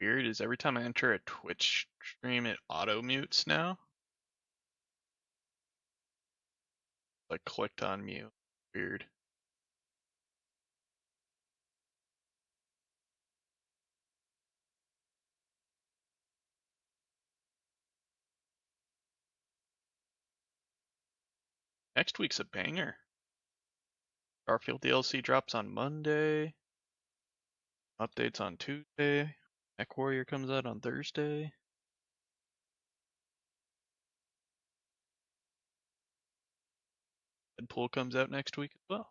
Weird is every time I enter a Twitch stream, it auto mutes now. I clicked on mute. Weird. Next week's a banger. Garfield DLC drops on Monday. Updates on Tuesday. Mech Warrior comes out on Thursday. Deadpool comes out next week as well.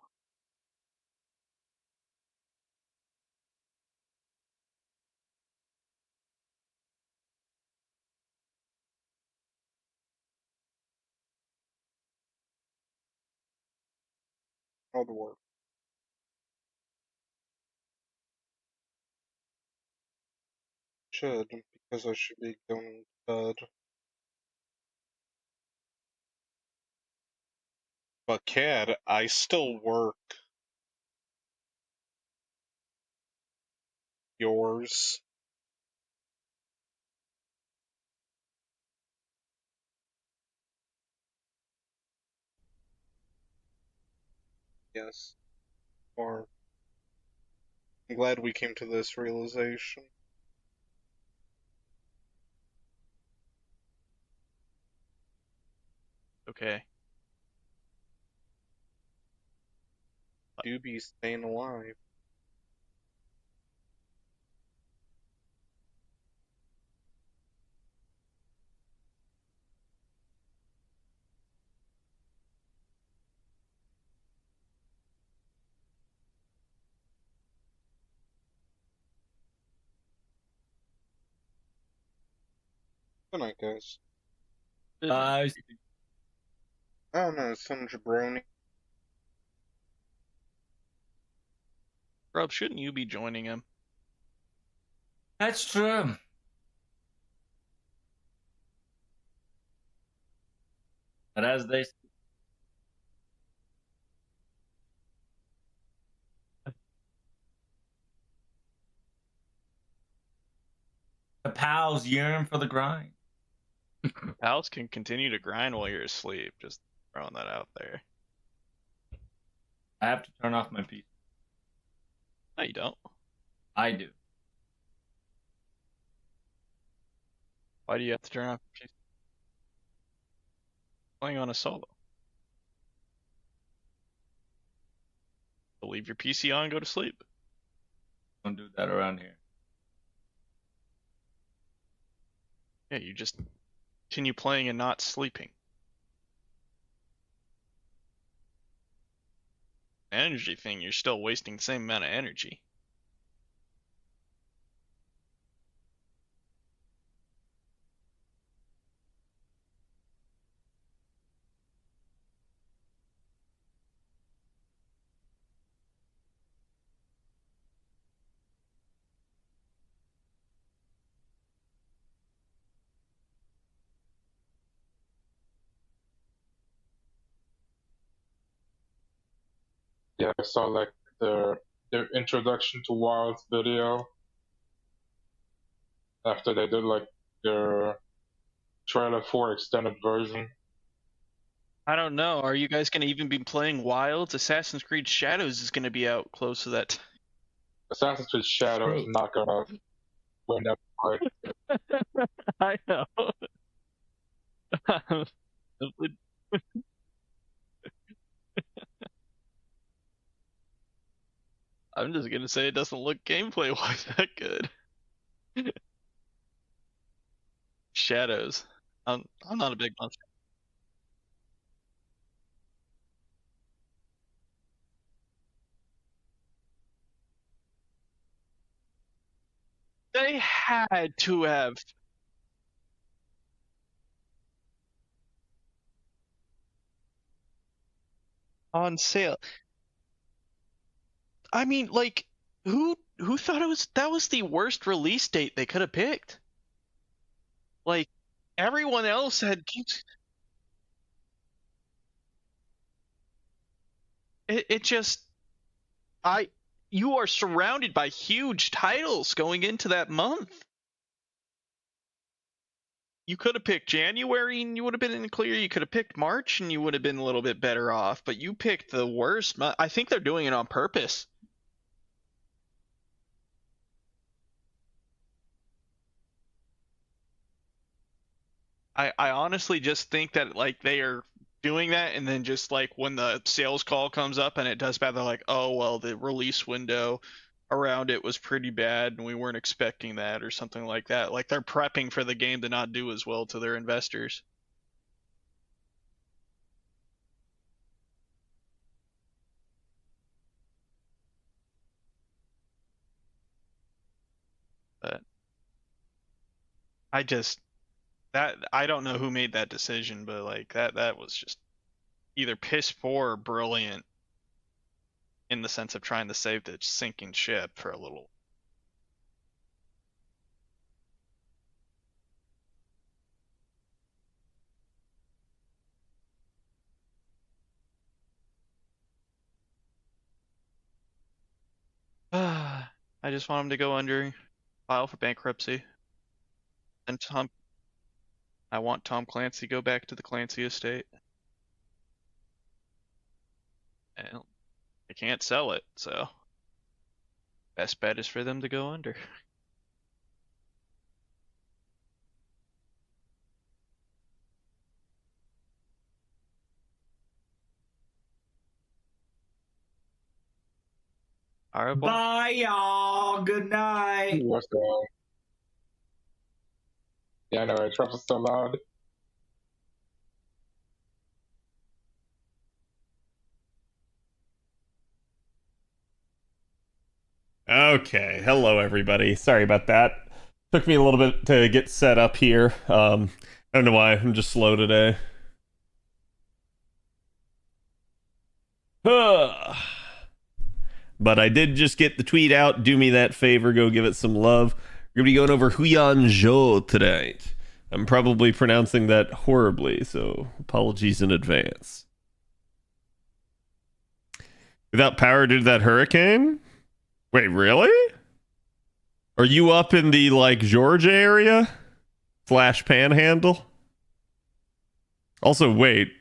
All the work. Should, because I should be going to bed. But Cad, I still work. Yours. Yes. Or I'm glad we came to this realization. Okay. Do be staying alive. Good night, guys. I don't know, some jabroni. Rob, shouldn't you be joining him? That's true. But as they the pals yearn for the grind. Pals can continue to grind while you're asleep. Just throwing that out there. I have to turn off my PC. No, you don't. I do. Why do you have to turn off your PC? Playing on a solo. Leave your PC on and go to sleep. Don't do that around here. Yeah, you just continue playing and not sleeping. Energy thing, you're still wasting the same amount of energy. Yeah, I saw like their introduction to Wilds video after they did like their trailer for extended version. I don't know. Are you guys going to even be playing Wilds? Assassin's Creed Shadows is going to be out close to that. Assassin's Creed Shadow is not gonna win that fight. I know. I'm just gonna say it doesn't look gameplay wise that good. Shadows. I'm not a big monster. They had to have. On sale. I mean, like, who thought that was the worst release date they could have picked? Like, everyone else had. It just, you are surrounded by huge titles going into that month. you could have picked January and you would have been in the clear. You could have picked March and you would have been a little bit better off. But you picked the worst. I think they're doing it on purpose. I honestly just think that like they are doing that, and then just like when the sales call comes up and it does bad, they're like, oh well, the release window around it was pretty bad and we weren't expecting that, or something like that. Like they're prepping for the game to not do as well to their investors. But I just that I don't know who made that decision, but like that was just either piss poor or brilliant in the sense of trying to save the sinking ship for a little. I just want him to go under, file for bankruptcy, and I want Tom Clancy to go back to the Clancy estate. And they can't sell it, so best bet is for them to go under. All right, boy. Bye, y'all. Good night. What's going on? Yeah, I know, right? Trump is so loud. Okay, hello everybody. Sorry about that. Took me a little bit to get set up here. I don't know why, I'm just slow today. But I did just get the tweet out. Do me that favor, go give it some love. We're gonna be going over Huyan Zhou tonight. I'm probably pronouncing that horribly, so apologies in advance. Without power due to that hurricane? Wait, really? Are you up in the, like, Georgia area? / Panhandle? Also, wait.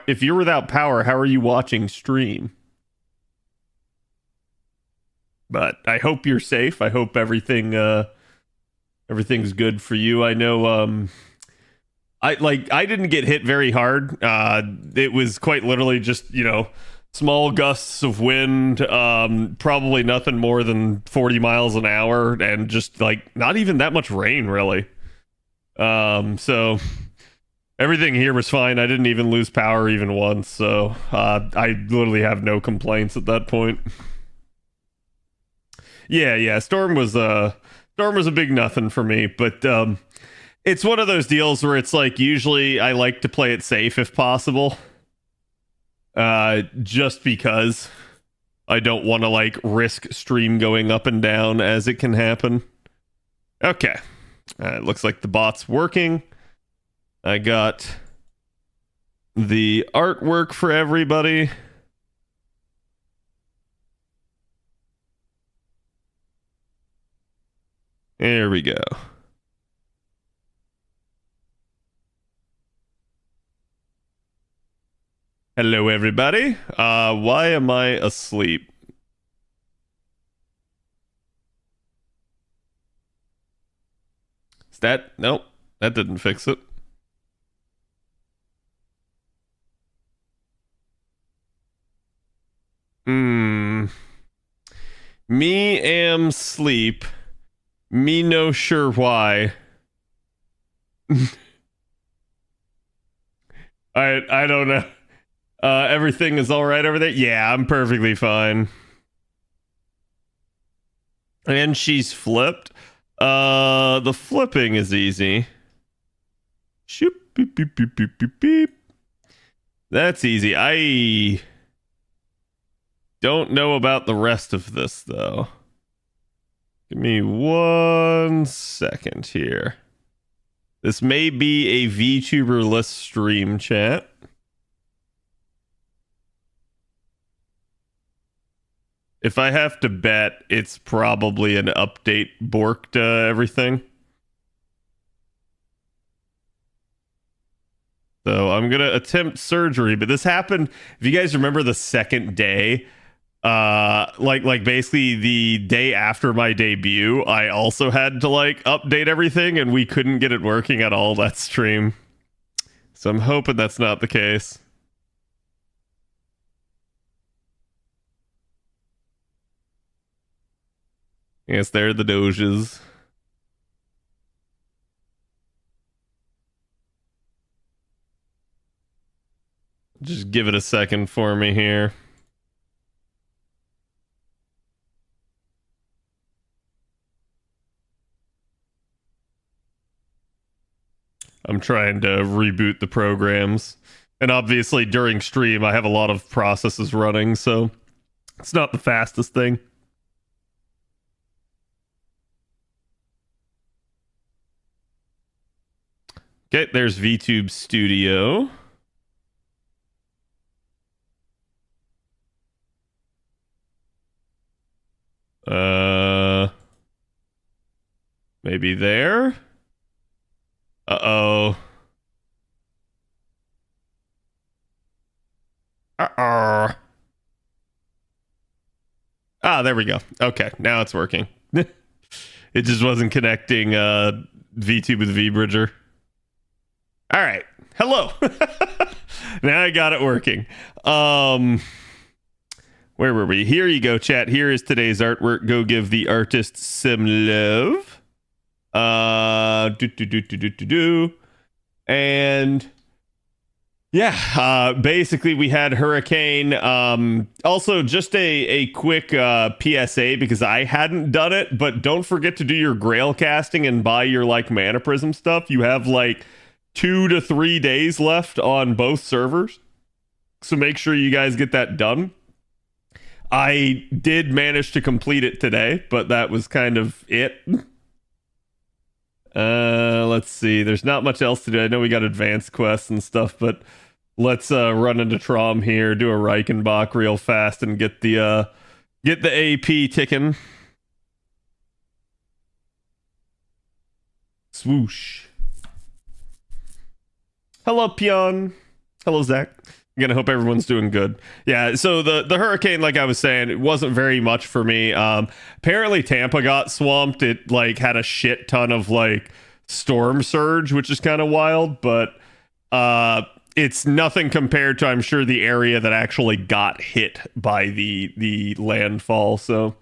If you're without power, how are you watching stream? But I hope you're safe. I hope everything's good for you. I know, I didn't get hit very hard. It was quite literally just, small gusts of wind, probably nothing more than 40 miles an hour, and just like not even that much rain, really. So everything here was fine. I didn't even lose power even once, so I literally have no complaints at that point. Yeah, storm was a big nothing for me, but it's one of those deals where it's like usually I like to play it safe if possible. Just because I don't want to like risk stream going up and down as it can happen. Okay. It looks like the bot's working. I got the artwork for everybody. There we go. Hello, everybody. Why am I asleep? Is that... Nope, that didn't fix it. Me am sleep. Me no sure why. I don't know. Everything is all right over there? Yeah, I'm perfectly fine. And she's flipped. The flipping is easy. Shoop, beep, beep, beep, beep, beep, beep. That's easy. I don't know about the rest of this, though. Give me 1 second here. This may be a VTuber-less stream, chat. If I have to bet, it's probably an update borked everything. So I'm gonna attempt surgery, but this happened. If you guys remember the second day, like basically the day after my debut, I also had to like update everything, and we couldn't get it working at all that stream. So I'm hoping that's not the case. Yes, there are the doges. Just give it a second for me here. I'm trying to reboot the programs. And obviously during stream, I have a lot of processes running, so it's not the fastest thing. Okay, there's VTube Studio. Maybe there. Uh-oh. Uh-oh. Ah, there we go. Okay, now it's working. It just wasn't connecting VTube with VBridger. All right. Hello. Now I got it working. Where were we? Here you go, chat. Here is today's artwork. Go give the artist some love. And yeah, basically we had Hurricane. Also, just a quick PSA, because I hadn't done it, but don't forget to do your Grail casting and buy your like Mana Prism stuff. You have like 2 to 3 days left on both servers, so make sure you guys get that done. I did manage to complete it today, but that was kind of it. Let's see. There's not much else to do. I know we got advanced quests and stuff, but let's run into Trom here, do a Reichenbach real fast, and get the AP ticking. Swoosh. Hello, Pion. Hello, Zach. Again, I hope everyone's doing good. Yeah, so the hurricane, like I was saying, it wasn't very much for me. Apparently Tampa got swamped. It like had a shit ton of like storm surge, which is kind of wild, but it's nothing compared to, I'm sure, the area that actually got hit by the landfall. So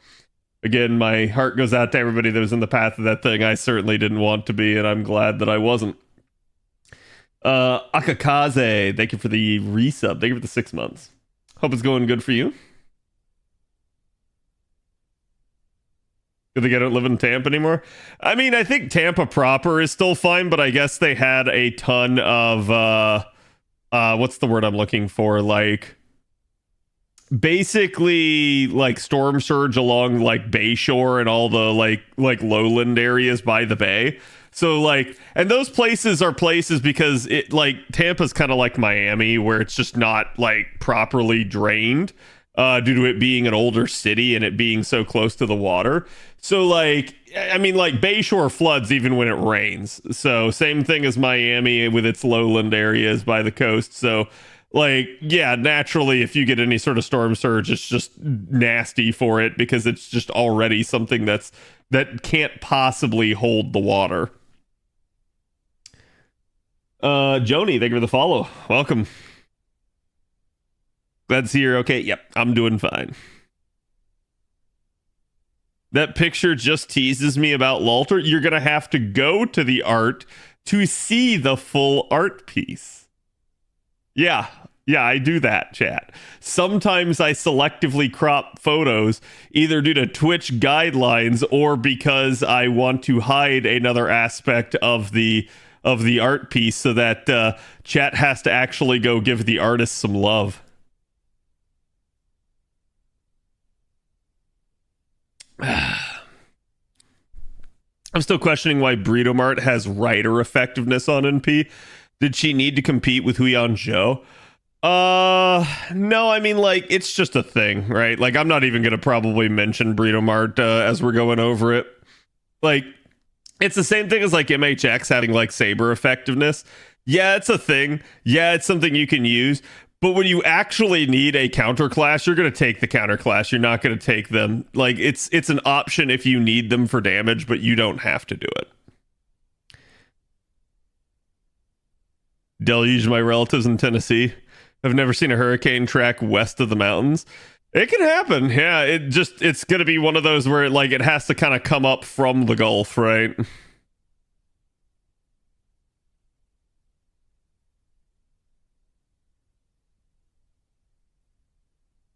again, my heart goes out to everybody that was in the path of that thing. I certainly didn't want to be, and I'm glad that I wasn't. Akakaze, thank you for the resub. Thank you for the 6 months. Hope it's going good for you. Good thing I don't live in Tampa anymore. I mean, I think Tampa proper is still fine, but I guess they had a ton of what's the word I'm looking for? Like basically like storm surge along like Bayshore and all the like lowland areas by the bay. So like, and those places are places because it like Tampa's kind of like Miami, where it's just not like properly drained due to it being an older city and it being so close to the water. So like, I mean, like Bayshore floods even when it rains. So same thing as Miami with its lowland areas by the coast. So like, yeah, naturally, if you get any sort of storm surge, it's just nasty for it because it's just already something that can't possibly hold the water. Joni, thank you for the follow. Welcome. Glad to see you're okay. Yep, I'm doing fine. That picture just teases me about Lalter. You're gonna have to go to the art to see the full art piece. Yeah, I do that, chat. Sometimes I selectively crop photos, either due to Twitch guidelines or because I want to hide another aspect of the art piece so that chat has to actually go give the artist some love. I'm still questioning why Burrito Mart has writer effectiveness on NP. Did she need to compete with Huyan Zhou? No, I mean, like, it's just a thing, right? Like, I'm not even gonna probably mention Burrito Mart as we're going over it. Like, it's the same thing as like MHX having like Saber effectiveness. Yeah, it's a thing. Yeah, it's something you can use. But when you actually need a counter class, you're going to take the counter class. You're not going to take them. Like, it's an option if you need them for damage, but you don't have to do it. Deluge my relatives in Tennessee. I've never seen a hurricane track west of the mountains. It can happen. Yeah, it's going to be one of those where it has to kind of come up from the Gulf, right?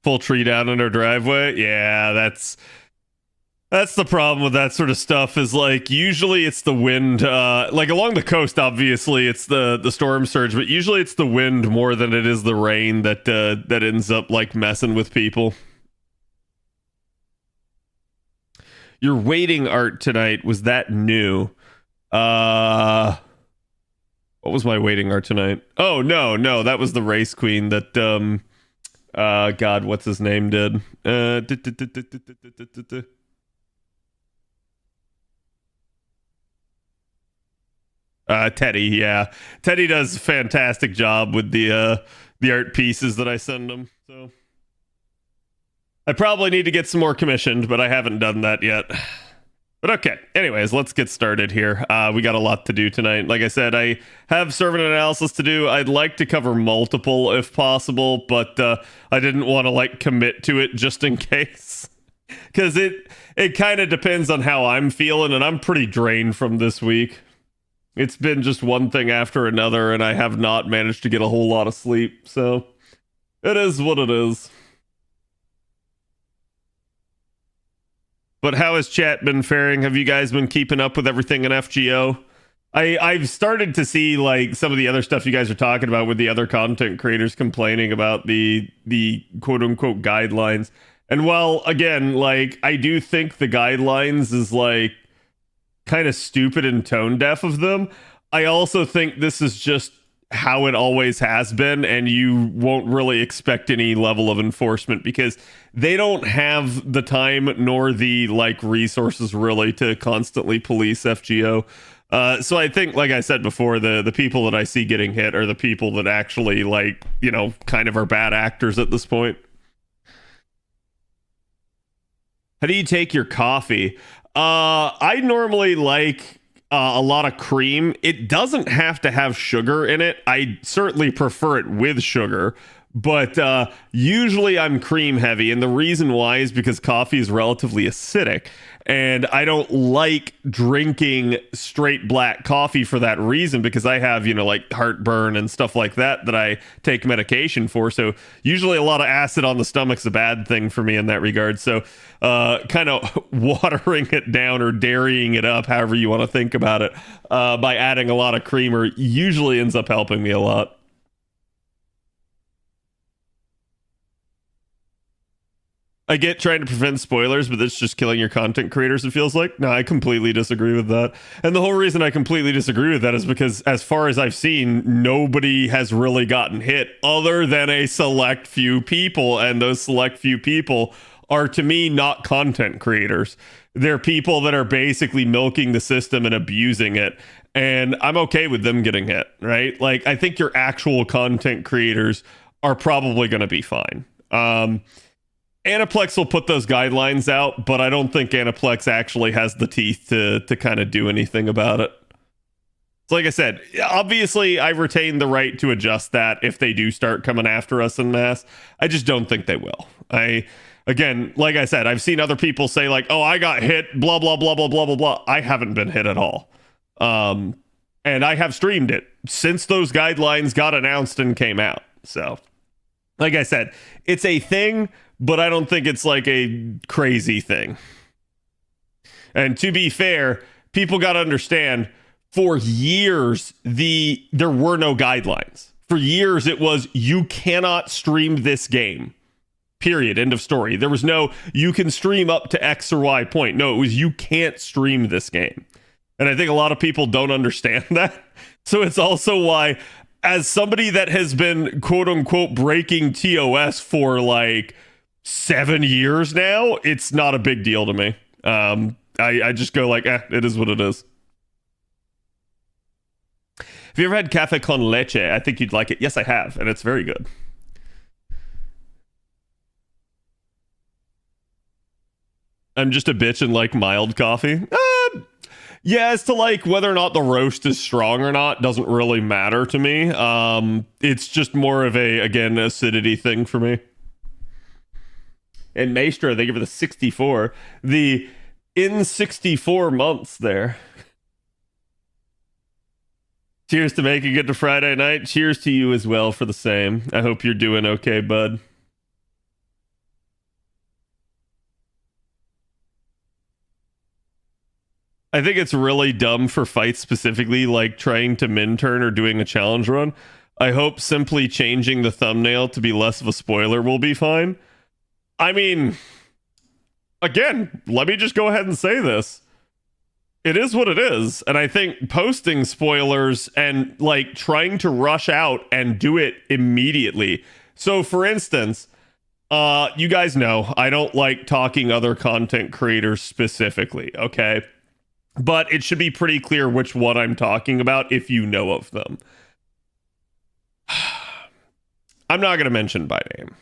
Full tree down in our driveway. Yeah, that's the problem with that sort of stuff is usually it's the wind, along the coast, obviously it's the storm surge, but usually it's the wind more than it is the rain that ends up messing with people. Your waiting art tonight, was that new? What was my waiting art tonight? Oh, no, that was the race queen that God, what's his name did? Teddy, yeah. Teddy does a fantastic job with the art pieces that I send him. So I probably need to get some more commissioned, but I haven't done that yet. But okay, anyways, let's get started here. We got a lot to do tonight. Like I said, I have servant analysis to do. I'd like to cover multiple if possible, but I didn't want to commit to it just in case. Because it kind of depends on how I'm feeling, and I'm pretty drained from this week. It's been just one thing after another, and I have not managed to get a whole lot of sleep, so it is what it is. But how has chat been faring? Have you guys been keeping up with everything in FGO? I've started to see some of the other stuff you guys are talking about with the other content creators complaining about the quote unquote guidelines. And while again, I do think the guidelines is kind of stupid and tone deaf of them, I also think this is just how it always has been, and you won't really expect any level of enforcement because they don't have the time nor the resources really to constantly police FGO. So I think, like I said before, the people that I see getting hit are the people that actually kind of are bad actors at this point. How do you take your coffee? I normally a lot of cream. It doesn't have to have sugar in it. I certainly prefer it with sugar, but usually I'm cream heavy. And the reason why is because coffee is relatively acidic. And I don't like drinking straight black coffee for that reason, because I have, heartburn and stuff like that I take medication for. So usually a lot of acid on the stomach's a bad thing for me in that regard. So kind of watering it down or dairying it up, however you want to think about it, by adding a lot of creamer usually ends up helping me a lot. I get trying to prevent spoilers, but that's just killing your content creators, it feels like. No, I completely disagree with that. And the whole reason I completely disagree with that is because, as far as I've seen, nobody has really gotten hit other than a select few people. And those select few people are, to me, not content creators. They're people that are basically milking the system and abusing it. And I'm okay with them getting hit, right? I think your actual content creators are probably going to be fine. Aniplex will put those guidelines out, but I don't think Aniplex actually has the teeth to kind of do anything about it. So like I said, obviously I retain the right to adjust that if they do start coming after us en masse. I just don't think they will. Again, like I said, I've seen other people say oh, I got hit, blah, blah, blah, blah, blah, blah, blah. I haven't been hit at all. And I have streamed it since those guidelines got announced and came out. So like I said, it's a thing, but I don't think it's a crazy thing. And to be fair, people got to understand, for years, there were no guidelines. For years, it was, you cannot stream this game. Period. End of story. There was no, you can stream up to X or Y point. No, it was, you can't stream this game. And I think a lot of people don't understand that. So it's also why, as somebody that has been quote unquote breaking TOS for 7 years now, it's not a big deal to me. I just go it is what it is. Have you ever had cafe con leche? I think you'd like it. Yes, I have, and it's very good. I'm just a bitch and like mild coffee. Yeah, as to like whether or not the roast is strong or not doesn't really matter to me. It's just more of a, again, acidity thing for me. And Maestro, they give it the 64. The in 64 months there. Cheers to making it to Friday night. Cheers to you as well for the same. I hope you're doing okay, bud. I think it's really dumb for fights specifically, like trying to min turn or doing a challenge run. I hope simply changing the thumbnail to be less of a spoiler will be fine. I mean, again, let me just go ahead and say this. It is what it is. And I think posting spoilers and like trying to rush out and do it immediately. So for instance, you guys know I don't like talking other content creators specifically, okay? But it should be pretty clear which one I'm talking about if you know of them. I'm not going to mention by name,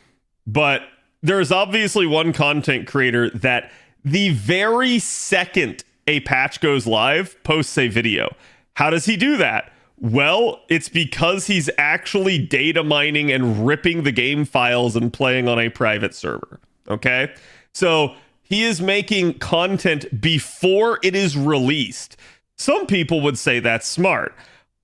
but there's obviously one content creator that the very second a patch goes live, posts a video. How does he do that? Well, it's because he's actually data mining and ripping the game files and playing on a private server. Okay? So he is making content before it is released. Some people would say that's smart.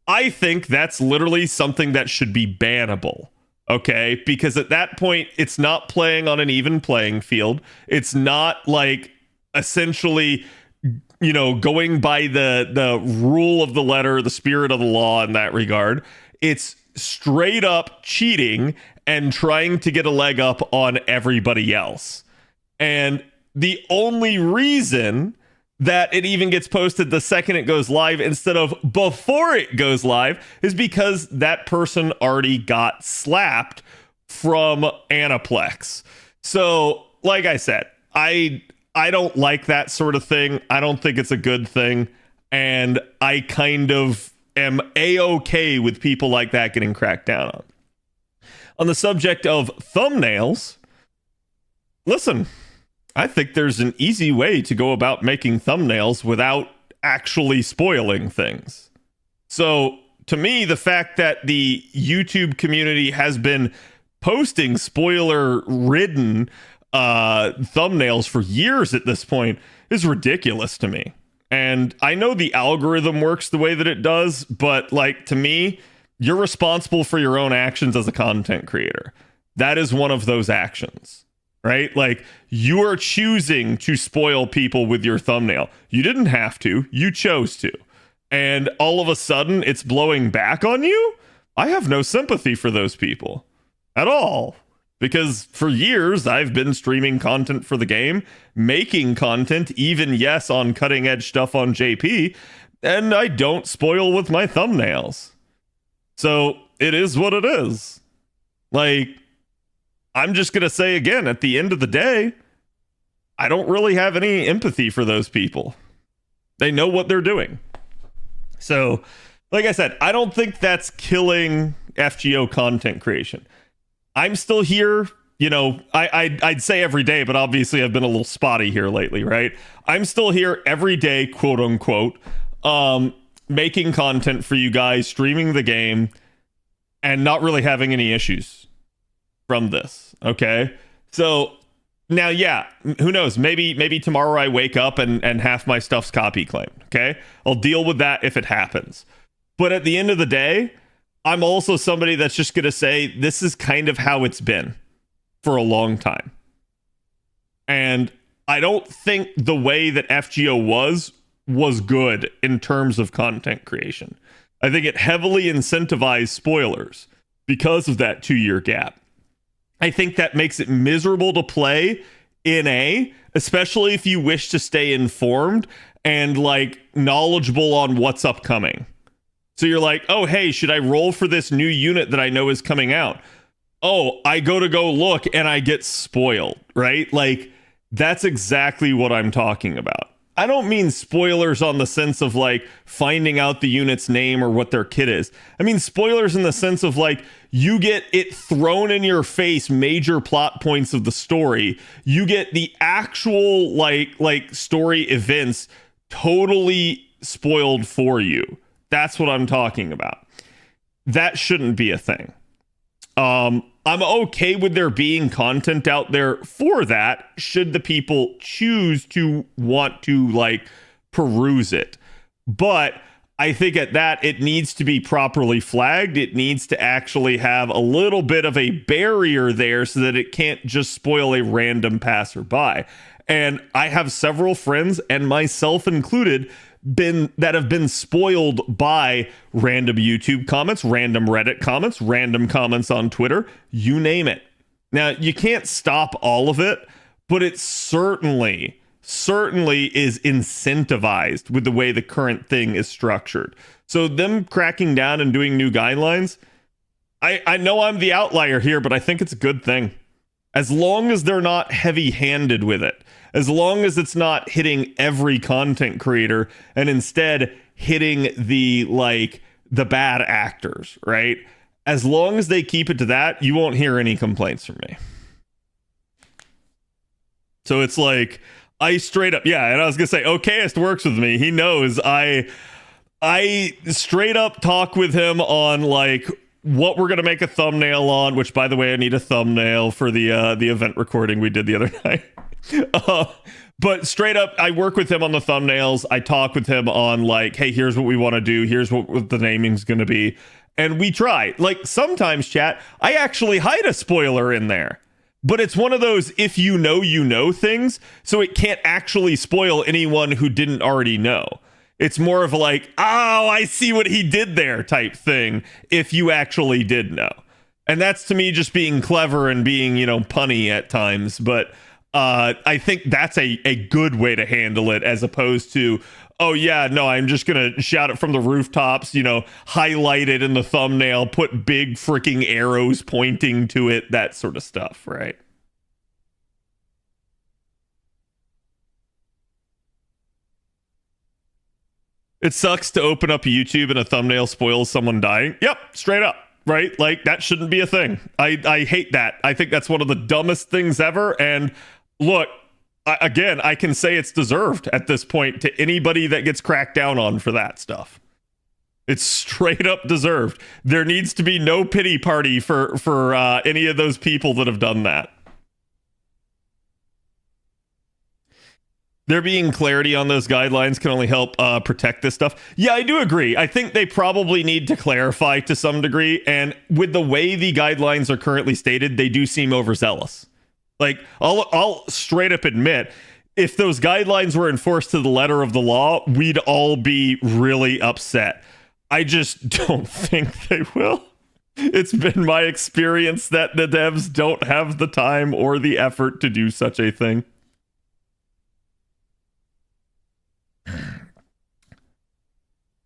I think that's literally something that should be bannable. Okay? Because at that point, it's not playing on an even playing field. It's not like essentially, you know, going by the rule of the letter, the spirit of the law in that regard. It's straight up cheating and trying to get a leg up on everybody else. And the only reason that it even gets posted the second it goes live instead of before it goes live is because that person already got slapped from Aniplex. So, like I said, I don't like that sort of thing. I don't think it's a good thing. And I kind of am A-okay with people like that getting cracked down on. On the subject of thumbnails, listen, I think there's an easy way to go about making thumbnails without actually spoiling things. So, to me, the fact that the YouTube community has been posting spoiler-ridden thumbnails for years at this point is ridiculous to me. And I know the algorithm works the way that it does, but like, to me, you're responsible for your own actions as a content creator. That is one of those actions, right? Like, you are choosing to spoil people with your thumbnail. You didn't have to, you chose to. And all of a sudden it's blowing back on you? I have no sympathy for those people at all. Because for years, I've been streaming content for the game, making content, even, yes, on cutting-edge stuff on JP, and I don't spoil with my thumbnails. So, it is what it is. Like, I'm just going to say again, at the end of the day, I don't really have any empathy for those people. They know what they're doing. So, like I said, I don't think that's killing FGO content creation. I'm still here, you know, I'd say every day, but obviously I've been a little spotty here lately, right? I'm still here every day, quote unquote, making content for you guys, streaming the game, and not really having any issues from this, okay? So, now, yeah, who knows? Maybe tomorrow I wake up and half my stuff's copy claimed, okay? I'll deal with that if it happens. But at the end of the day, I'm also somebody that's just going to say this is kind of how it's been for a long time. And I don't think the way that FGO was good in terms of content creation. I think it heavily incentivized spoilers because of that 2-year gap. I think that makes it miserable to play NA, especially if you wish to stay informed and like knowledgeable on what's upcoming. So you're like, oh, hey, should I roll for this new unit that I know is coming out? Oh, I go look and I get spoiled, right? Like, that's exactly what I'm talking about. I don't mean spoilers on the sense of like finding out the unit's name or what their kit is. I mean spoilers in the sense of like you get it thrown in your face, major plot points of the story. You get the actual like story events totally spoiled for you. That's what I'm talking about. That shouldn't be a thing. I'm okay with there being content out there for that, should the people choose to want to like peruse it. But I think at that, it needs to be properly flagged. It needs to actually have a little bit of a barrier there so that it can't just spoil a random passerby. And I have several friends, and myself included, that have been spoiled by random YouTube comments, random Reddit comments, random comments on Twitter, you name it. Now, you can't stop all of it, but it certainly is incentivized with the way the current thing is structured. So them cracking down and doing new guidelines, I know I'm the outlier here, but I think it's a good thing. As long as they're not heavy-handed with it. As long as it's not hitting every content creator and instead hitting the bad actors, right? As long as they keep it to that, you won't hear any complaints from me. So it's like, I straight up, yeah, and I was gonna say, Okayist works with me. He knows I straight up talk with him on like what we're gonna make a thumbnail on, which by the way, I need a thumbnail for the event recording we did the other night. But straight up, I work with him on the thumbnails. I talk with him on like, hey, here's what we want to do. Here's what the naming's going to be. And we try. Like sometimes, chat, I actually hide a spoiler in there. But it's one of those if you know things, so it can't actually spoil anyone who didn't already know. It's more of like, oh, I see what he did there type thing if you actually did know. And that's to me just being clever and being, punny at times. But I think that's a good way to handle it as opposed to, oh, yeah, no, I'm just going to shout it from the rooftops, highlight it in the thumbnail, put big freaking arrows pointing to it, that sort of stuff, right? It sucks to open up YouTube and a thumbnail spoils someone dying. Yep, straight up. Right? Like, that shouldn't be a thing. I hate that. I think that's one of the dumbest things ever. And look, I can say it's deserved at this point to anybody that gets cracked down on for that stuff. It's straight up deserved. There needs to be no pity party for any of those people that have done that. There being clarity on those guidelines can only help protect this stuff. Yeah, I do agree. I think they probably need to clarify to some degree. And with the way the guidelines are currently stated, they do seem overzealous. Like, I'll straight up admit, if those guidelines were enforced to the letter of the law, we'd all be really upset. I just don't think they will. It's been my experience that the devs don't have the time or the effort to do such a thing.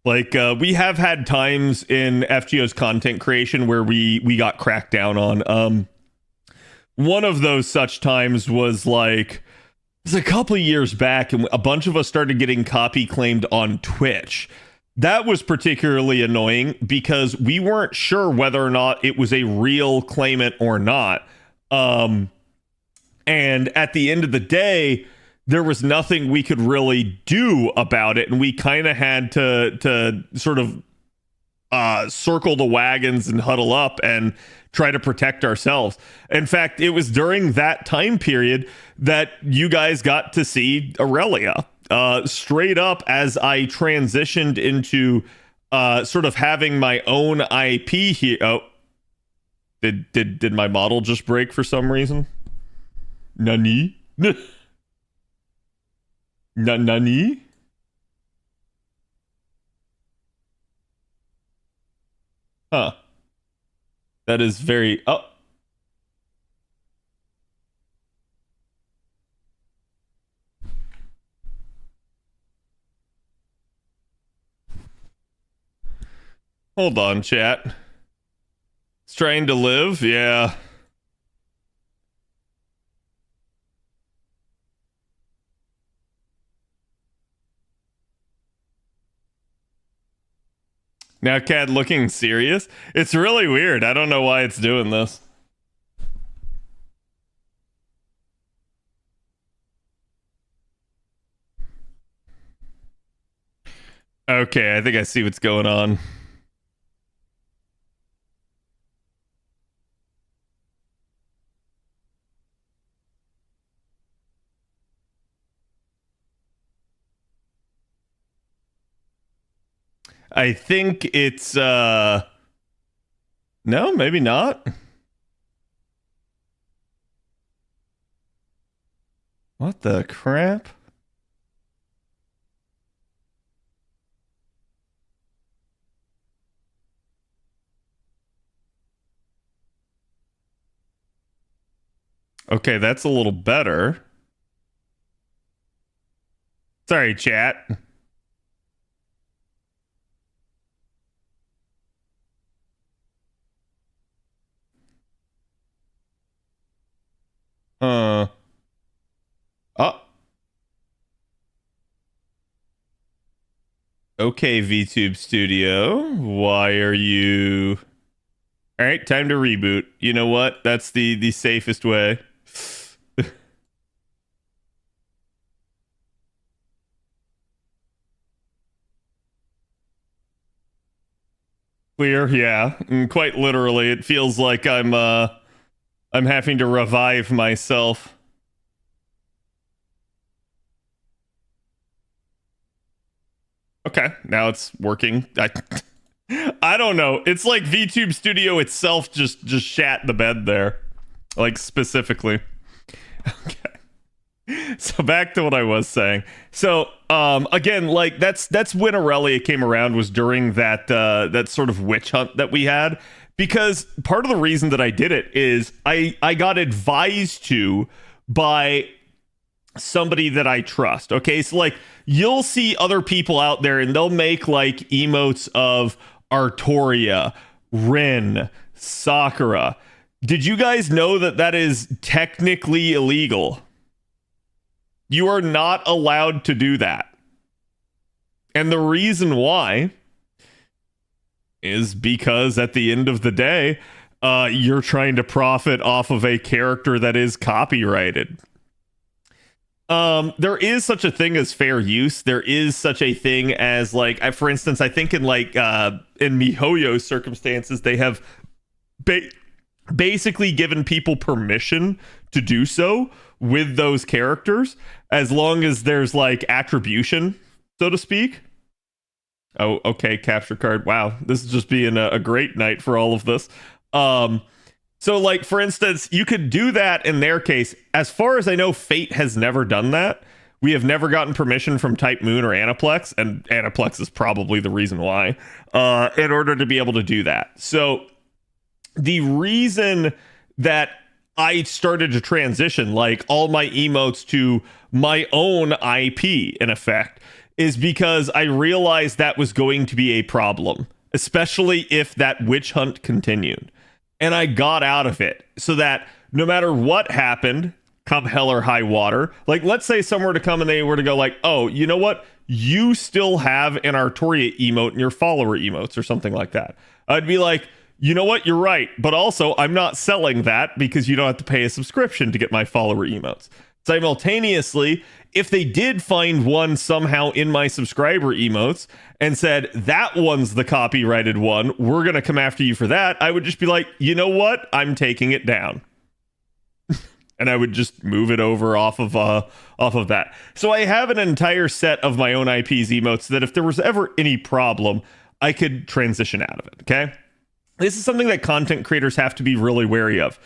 Like, we have had times in FGO's content creation where we got cracked down on. One of those such times was like, it was a couple of years back, and a bunch of us started getting copy claimed on Twitch. That was particularly annoying because we weren't sure whether or not it was a real claimant or not. And at the end of the day, there was nothing we could really do about it, and we kind of had to sort of circle the wagons and huddle up and try to protect ourselves. In fact, it was during that time period that you guys got to see Aurelia. Straight up, as I transitioned into sort of having my own IP here. Oh, did my model just break for some reason? Nani? Nani? Huh. That is very... Oh. Hold on, chat. It's trying to live? Yeah. Now Cad looking serious. It's really weird. I don't know why it's doing this. Okay, I think I see what's going on. I think it's no, maybe not. What the crap? Okay, that's a little better. Sorry, chat. Oh. Okay, VTube Studio. Why are you... All right, time to reboot. You know what? That's the safest way. Clear, yeah. And quite literally, it feels like I'm having to revive myself. Okay, now it's working. I don't know. It's like VTube Studio itself just shat the bed there, like specifically. Okay. So back to what I was saying. So again, like that's when Aurelia came around, was during that sort of witch hunt that we had. Because part of the reason that I did it is I got advised to by somebody that I trust. Okay, so like you'll see other people out there and they'll make like emotes of Artoria, Rin, Sakura. Did you guys know that that is technically illegal? You are not allowed to do that. And the reason why is because at the end of the day, you're trying to profit off of a character that is copyrighted. There is such a thing as fair use. There is such a thing as, like, for instance, I think in like in MiHoYo's circumstances, they have basically given people permission to do so with those characters, as long as there's like attribution, so to speak. Oh, okay, capture card. Wow, this is just being a great night for all of this. So, like, for instance, you could do that in their case. As far as I know, Fate has never done that. We have never gotten permission from Type Moon or Aniplex, and Aniplex is probably the reason why, in order to be able to do that. So, the reason that I started to transition, like, all my emotes to my own IP, in effect, is because I realized that was going to be a problem, especially if that witch hunt continued. And I got out of it so that no matter what happened, come hell or high water, like let's say someone were to come and they were to go like, oh, you know what? You still have an Artoria emote in your follower emotes or something like that. I'd be like, you know what? You're right. But also, I'm not selling that because you don't have to pay a subscription to get my follower emotes. Simultaneously, if they did find one somehow in my subscriber emotes and said, that one's the copyrighted one, we're going to come after you for that, I would just be like, you know what? I'm taking it down. And I would just move it over off of that. So I have an entire set of my own IP's emotes that if there was ever any problem, I could transition out of it, okay? This is something that content creators have to be really wary of.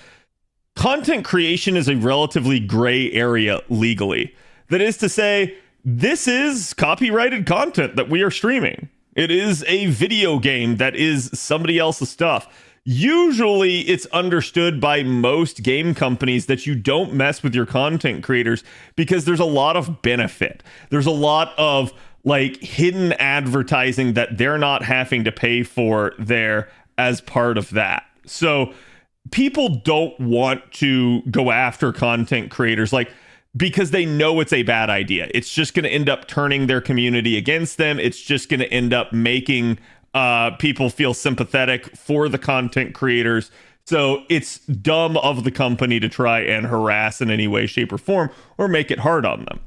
Content creation is a relatively gray area legally. That is to say, this is copyrighted content that we are streaming. It is a video game that is somebody else's stuff. Usually, it's understood by most game companies that you don't mess with your content creators because there's a lot of benefit. There's a lot of like hidden advertising that they're not having to pay for there as part of that. So people don't want to go after content creators like because they know it's a bad idea. It's just going to end up turning their community against them. It's just going to end up making people feel sympathetic for the content creators. So it's dumb of the company to try and harass in any way, shape, or form, or make it hard on them.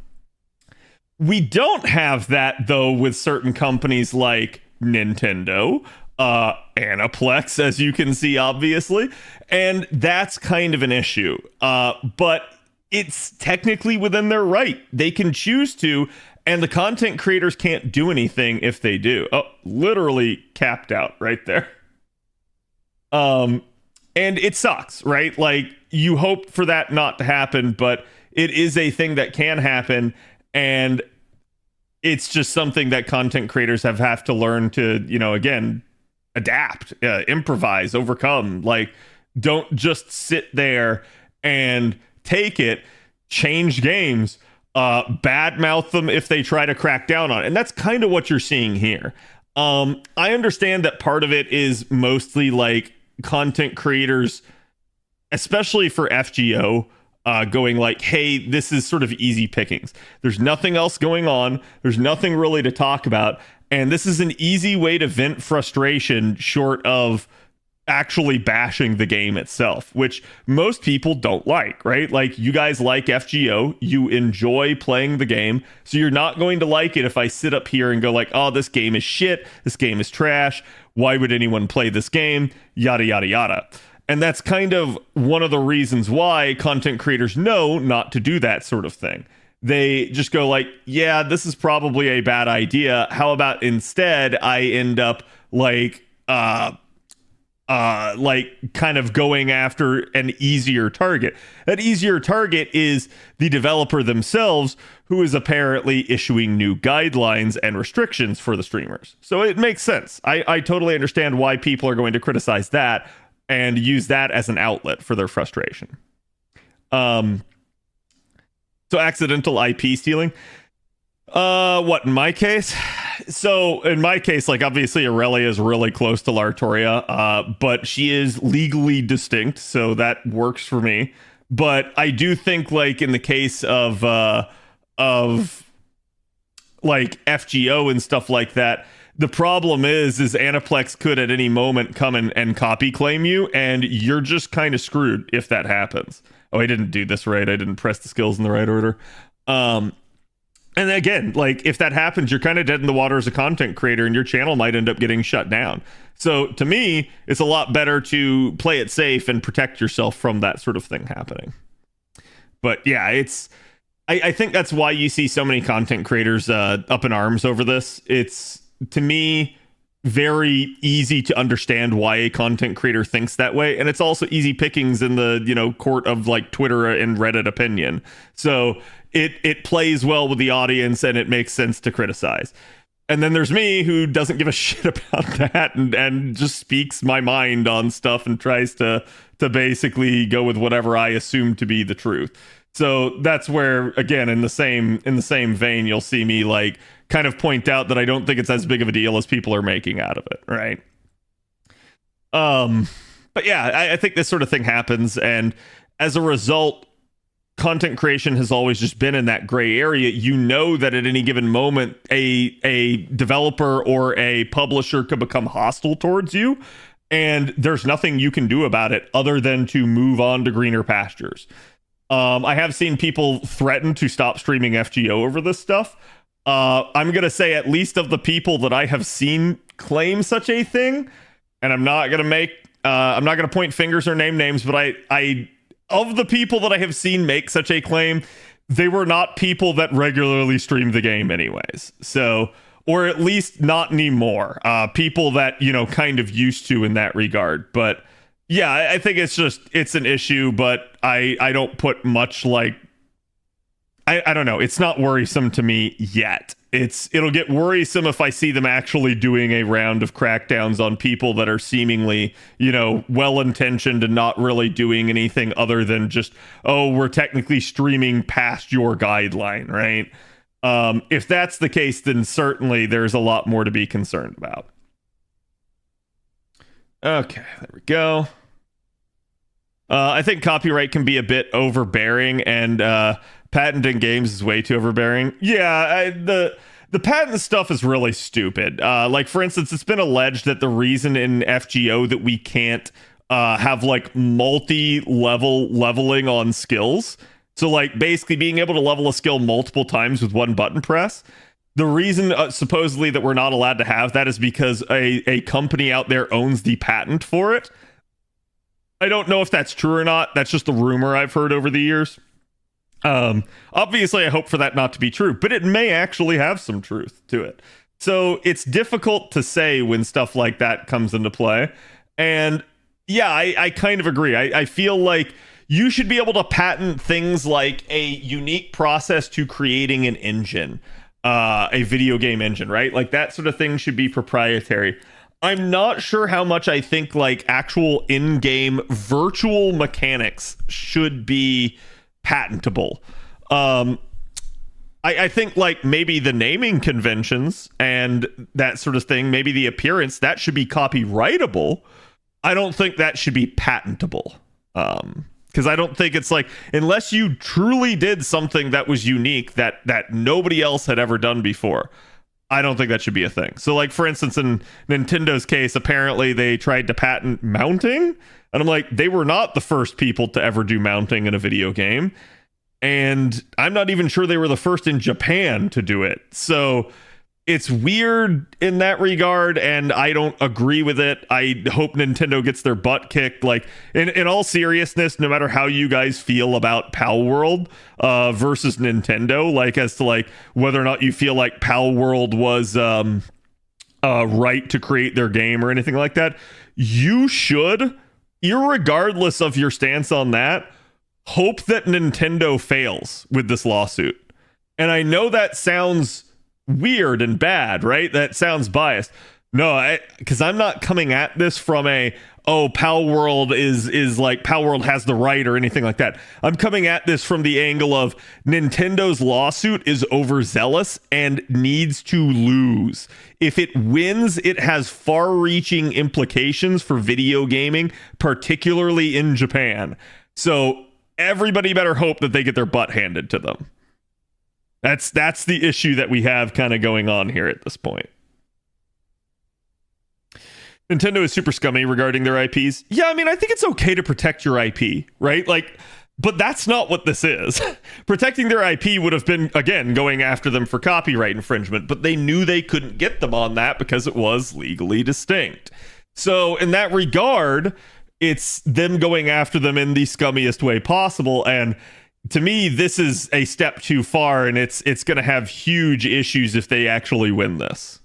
We don't have that, though, with certain companies like Nintendo, Aniplex, as you can see, obviously, and that's kind of an issue. But it's technically within their right. They can choose to, and the content creators can't do anything if they do. Oh, literally capped out right there. And it sucks, right? Like, you hope for that not to happen, but it is a thing that can happen, and it's just something that content creators have to learn to, again, adapt, improvise, overcome. Like, don't just sit there and take it, change games, badmouth them if they try to crack down on it. And that's kind of what you're seeing here. I understand that part of it is mostly like content creators, especially for FGO, going like, hey, this is sort of easy pickings. There's nothing else going on. There's nothing really to talk about. And this is an easy way to vent frustration short of actually bashing the game itself, which most people don't like, right? Like, you guys like FGO, you enjoy playing the game, so you're not going to like it if I sit up here and go like, oh, this game is shit, this game is trash, why would anyone play this game, yada yada yada. And that's kind of one of the reasons why content creators know not to do that sort of thing. They just go like, yeah, this is probably a bad idea, how about instead I end up like kind of going after an easier target. That easier target is the developer themselves, who is apparently issuing new guidelines and restrictions for the streamers. So it makes sense. I totally understand why people are going to criticize that and use that as an outlet for their frustration. So accidental IP stealing. What, in my case? So in my case, like, obviously Aurelia is really close to Lartoria, but she is legally distinct, so that works for me. But I do think, like, in the case of like FGO and stuff like that, the problem is Aniplex could at any moment come and copy claim you, and you're just kind of screwed if that happens. Oh, I didn't do this right. I didn't press the skills in the right order. And again, like, if that happens, you're kind of dead in the water as a content creator, and your channel might end up getting shut down. So to me, it's a lot better to play it safe and protect yourself from that sort of thing happening. But yeah, I think that's why you see so many content creators up in arms over this. It's, to me, very easy to understand why a content creator thinks that way, and it's also easy pickings in the court of like Twitter and Reddit opinion. So it plays well with the audience, and it makes sense to criticize. And then there's me, who doesn't give a shit about that and just speaks my mind on stuff and tries to basically go with whatever I assume to be the truth. So that's where, again, in the same vein, you'll see me like kind of point out that I don't think it's as big of a deal as people are making out of it, right? But yeah, I think this sort of thing happens, and as a result, content creation has always just been in that gray area. You know that at any given moment, a developer or a publisher could become hostile towards you, and there's nothing you can do about it other than to move on to greener pastures. I have seen people threaten to stop streaming FGO over this stuff. I'm going to say, at least of the people that I have seen claim such a thing, and I'm not going to point fingers or name names, but I of the people that I have seen make such a claim, they were not people that regularly stream the game anyways. So, or at least not anymore. People that, kind of used to in that regard. But yeah, I think it's an issue, but I don't put much like, I don't know. It's not worrisome to me yet. It'll get worrisome if I see them actually doing a round of crackdowns on people that are seemingly, well-intentioned and not really doing anything other than just, oh, we're technically streaming past your guideline, right? If that's the case, then certainly there's a lot more to be concerned about. Okay, there we go. I think copyright can be a bit overbearing, and patenting games is way too overbearing. Yeah, the patent stuff is really stupid. Like, for instance, it's been alleged that the reason in FGO that we can't have like multi-level leveling on skills, so like basically being able to level a skill multiple times with one button press, the reason supposedly that we're not allowed to have that is because a company out there owns the patent for it. I don't know if that's true or not. That's just a rumor I've heard over the years. Obviously I hope for that not to be true, but it may actually have some truth to it. So it's difficult to say when stuff like that comes into play. And yeah, I kind of agree. I feel like you should be able to patent things like a unique process to creating an engine, a video game engine, right? Like that sort of thing should be proprietary. I'm not sure how much I think like actual in-game virtual mechanics should be patentable. I think like maybe the naming conventions and that sort of thing, maybe the appearance, that should be copyrightable. I don't think that should be patentable. Because I don't think it's like, unless you truly did something that was unique that nobody else had ever done before, I don't think that should be a thing. So like, for instance, in Nintendo's case, apparently they tried to patent mounting, and I'm like, they were not the first people to ever do mounting in a video game. And I'm not even sure they were the first in Japan to do it. So it's weird in that regard, and I don't agree with it. I hope Nintendo gets their butt kicked. Like, in all seriousness, no matter how you guys feel about Pal World versus Nintendo, like as to like whether or not you feel like Pal World was right to create their game or anything like that, you should, irregardless of your stance on that, hope that Nintendo fails with this lawsuit. And I know that sounds weird and bad, right? That sounds biased. No, because I'm not coming at this from a, oh, Pal World is like Pal World has the right or anything like that. I'm coming at this from the angle of Nintendo's lawsuit is overzealous and needs to lose. If it wins, it has far-reaching implications for video gaming, particularly in Japan. So everybody better hope that they get their butt handed to them. That's the issue that we have kind of going on here at this point. Nintendo is super scummy regarding their IPs. Yeah, I mean, I think it's okay to protect your IP, right? Like, but that's not what this is. Protecting their IP would have been, again, going after them for copyright infringement, but they knew they couldn't get them on that because it was legally distinct. So in that regard, it's them going after them in the scummiest way possible. And to me, this is a step too far, and it's going to have huge issues if they actually win this.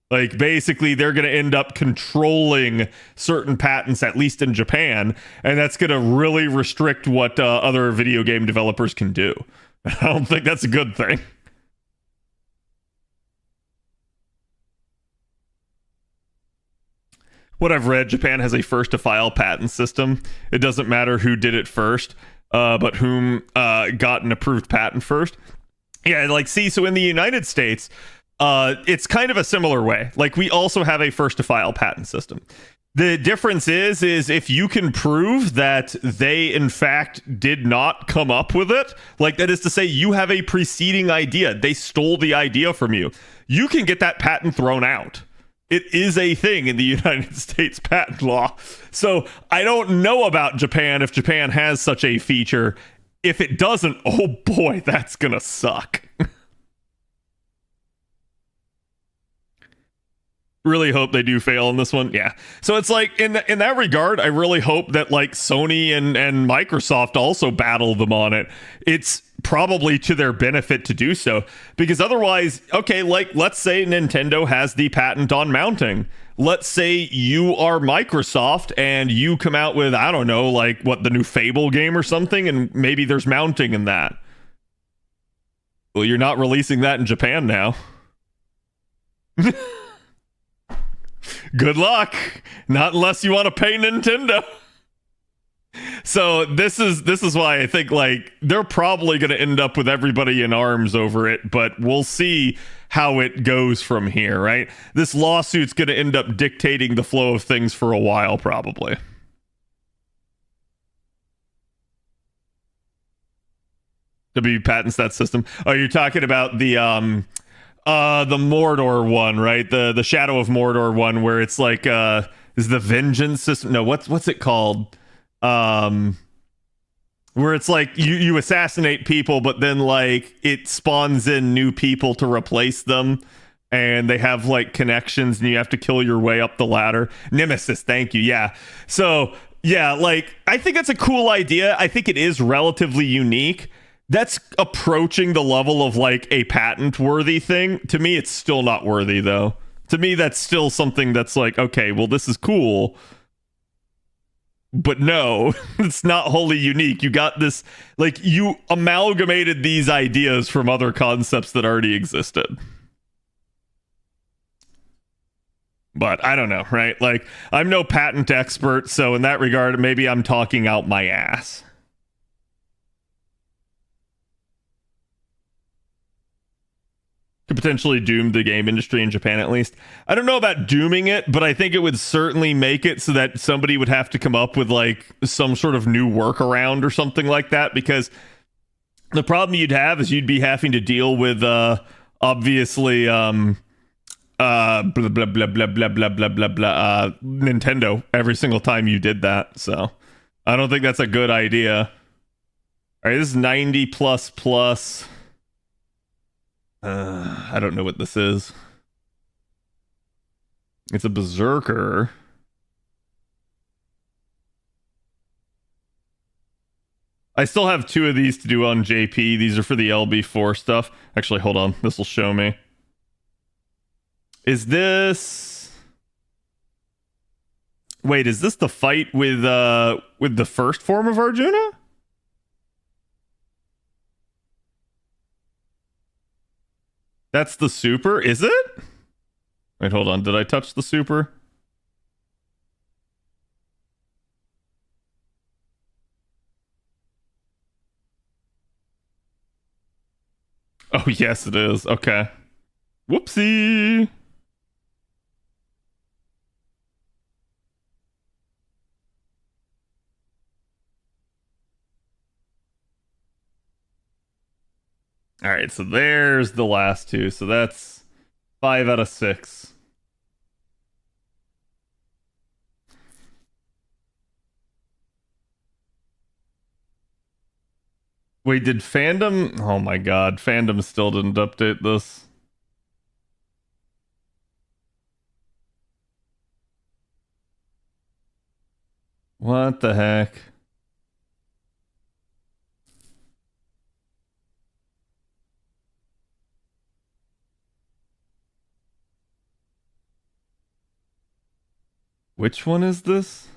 Like, basically, they're going to end up controlling certain patents, at least in Japan, and that's going to really restrict what other video game developers can do. I don't think that's a good thing. What I've read, Japan has a first-to-file patent system. It doesn't matter who did it first, but whom got an approved patent first. Yeah, like, see, so in the United States, it's kind of a similar way. Like, we also have a first-to-file patent system. The difference is if you can prove that they, in fact, did not come up with it, like, that is to say, you have a preceding idea. They stole the idea from you. You can get that patent thrown out. It is a thing in the United States patent law. So I don't know about Japan if Japan has such a feature. If it doesn't, oh boy, that's gonna suck. Really hope they do fail in this one. Yeah. So it's like in that regard, I really hope that like Sony and Microsoft also battle them on it. It's probably to their benefit to do so, because otherwise, okay, like let's say Nintendo has the patent on mounting. Let's say you are Microsoft and you come out with, I don't know, like what, the new Fable game or something, and maybe there's mounting in that. Well, you're not releasing that in Japan now. Good luck. Not unless you want to pay Nintendo. So this is why I think like they're probably going to end up with everybody in arms over it, but we'll see how it goes from here, right? This lawsuit's going to end up dictating the flow of things for a while, probably. W patents that system. Oh, you're talking about the The Mordor one, right? The Shadow of Mordor one, where it's like is the vengeance system? No, what's it called? Where it's like you assassinate people, but then like it spawns in new people to replace them, and they have like connections, and you have to kill your way up the ladder. Nemesis, thank you. Yeah. So yeah, like I think that's a cool idea. I think it is relatively unique. That's approaching the level of like a patent worthy thing. To me, it's still not worthy though. To me, that's still something that's like, okay, well, this is cool. But no, it's not wholly unique. You got this, like, you amalgamated these ideas from other concepts that already existed. But I don't know, right? Like, I'm no patent expert, so in that regard, maybe I'm talking out my ass. Could potentially doom the game industry in Japan, at least. I don't know about dooming it, but I think it would certainly make it so that somebody would have to come up with like some sort of new workaround or something like that, because the problem you'd have is you'd be having to deal with obviously blah blah blah blah blah blah blah blah blah Nintendo every single time you did that. So I don't think that's a good idea. All right, this is 90 plus plus. I don't know what this is. It's a berserker. I still have 2 of these to do on JP. These are for the LB4 stuff. Actually, hold on. This will show me. Is this... Wait, is this the fight with the first form of Arjuna? That's the super, is it? Wait, hold on. Did I touch the super? Oh, yes, it is. Okay. Whoopsie. All right, so there's the last 2. So that's 5 out of 6. Wait, did fandom? Oh my god, fandom still didn't update this. What the heck? Which one is this?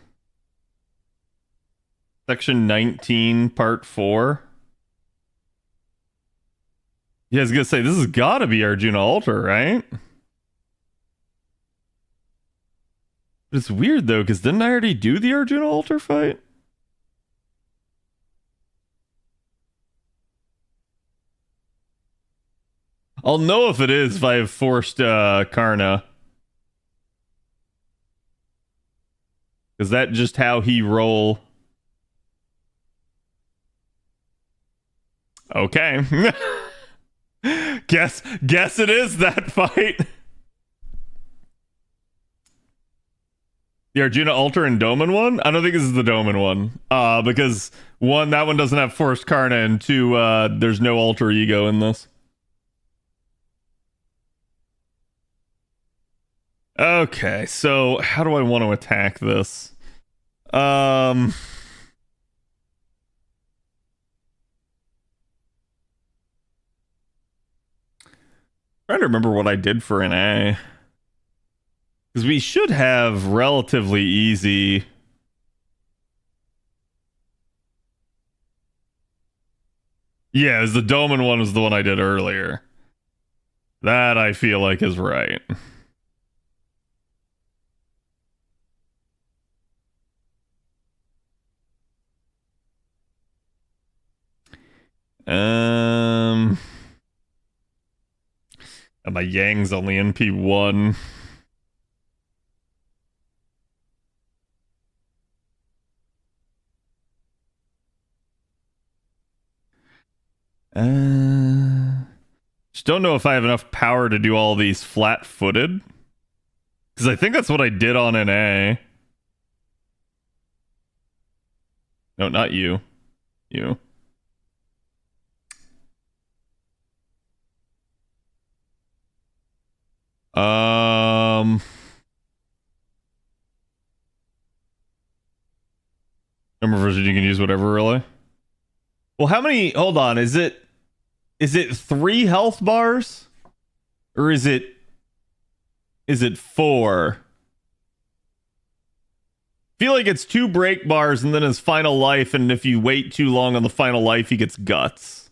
Section 19, part 4. Yeah, I was gonna say, this has gotta be Arjuna Alter, right? It's weird though, because didn't I already do the Arjuna Alter fight? I'll know if it is if I have forced Karna. Is that just how he roll? Okay. guess it is that fight. The Arjuna Alter and Doman one? I don't think this is the Doman one. Because 1, that one doesn't have forced Karna, and 2, there's no alter ego in this. Okay, so how do I want to attack this? Trying to remember what I did for an A. Because we should have relatively easy... Yeah, the Doman one was the one I did earlier. That I feel like is right. And my Yang's only NP1. Just don't know if I have enough power to do all these flat-footed. Because I think that's what I did on an A. No, not you. You. Number version you can use whatever, really. Well, how many? Hold on. Is it 3 health bars, or is it 4? Feel like it's 2 break bars and then his final life, and if you wait too long on the final life, he gets guts.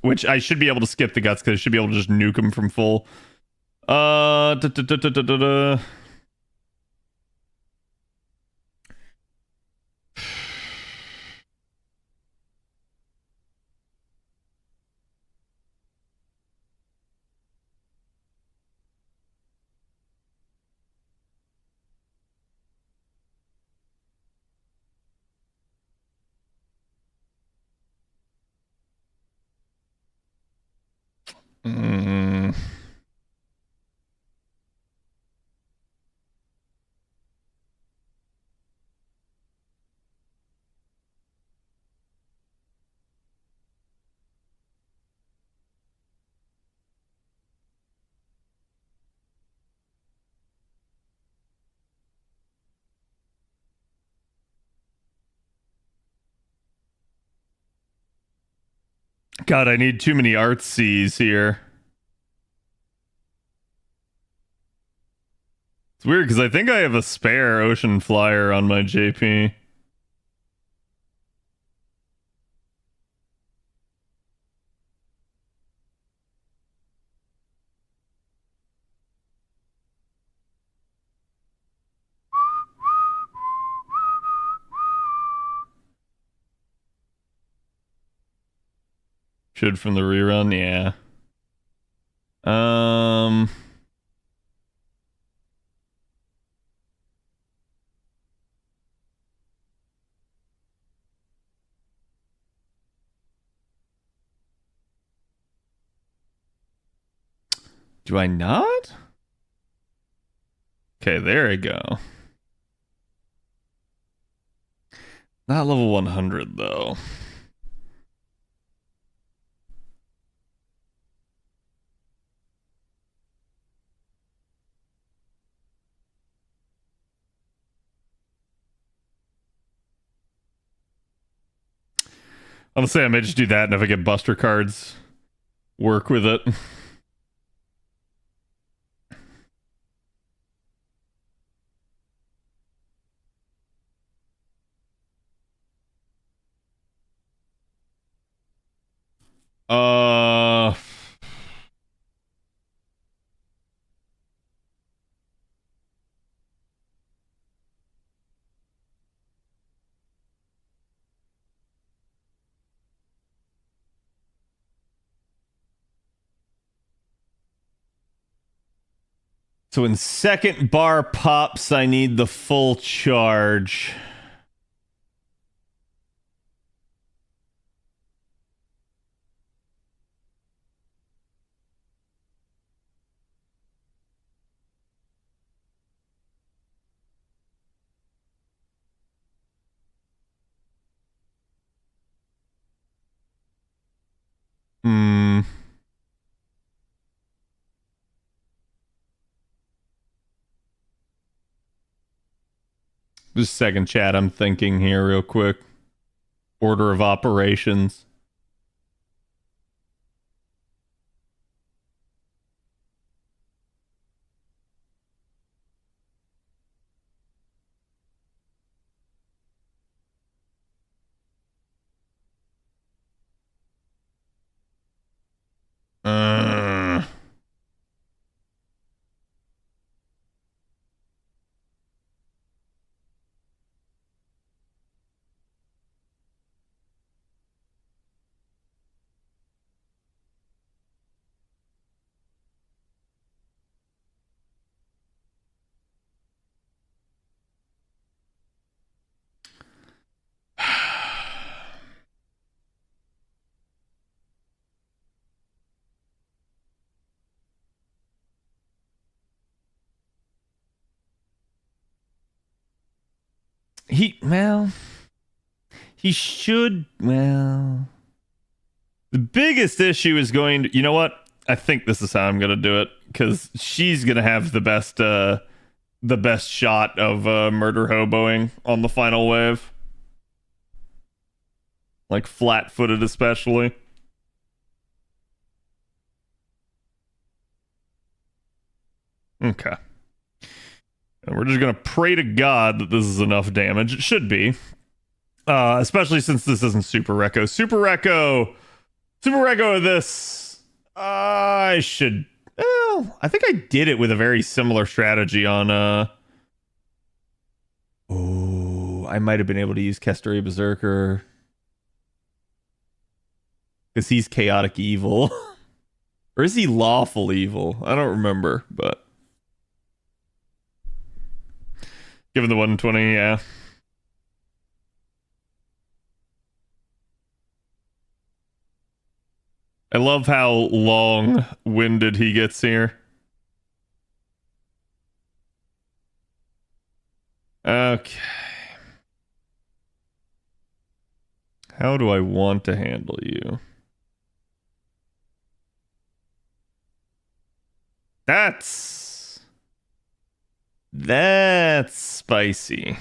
Which I should be able to skip the guts because I should be able to just nuke him from full. God, I need too many artsies here. It's weird because I think I have a spare ocean flyer on my JP. Should from the rerun, yeah. Do I not? Okay, there we go. Not level 100 though. Honestly, I may just do that, and if I get buster cards, work with it. Uh... So when second bar pops, I need the full charge. Hmm. Just second chat, I'm thinking here real quick. Order of operations. Uh... he should. Well, the biggest issue is going to. You know what? I think this is how I'm going to do it because she's going to have the best shot of murder hoboing on the final wave. Like flat-footed, especially. Okay. And we're just going to pray to God that this is enough damage. It should be. Especially since this isn't Super Reco. Super Reco of this. I should. Well, I think I did it with a very similar strategy on. I might have been able to use Castoria Berserker. Because he's chaotic evil. Or is he lawful evil? I don't remember, but. Given the 120, yeah. I love how long-winded he gets here. Okay. How do I want to handle you? That's spicy.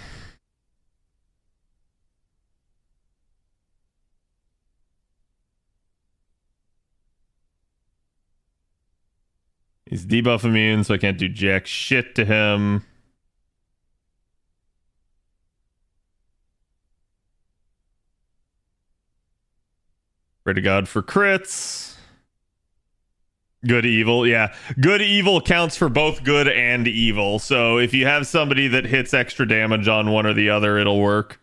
He's debuff immune, so I can't do jack shit to him. Pray to God for crits. Good evil, yeah. Good evil counts for both good and evil. So if you have somebody that hits extra damage on one or the other, it'll work.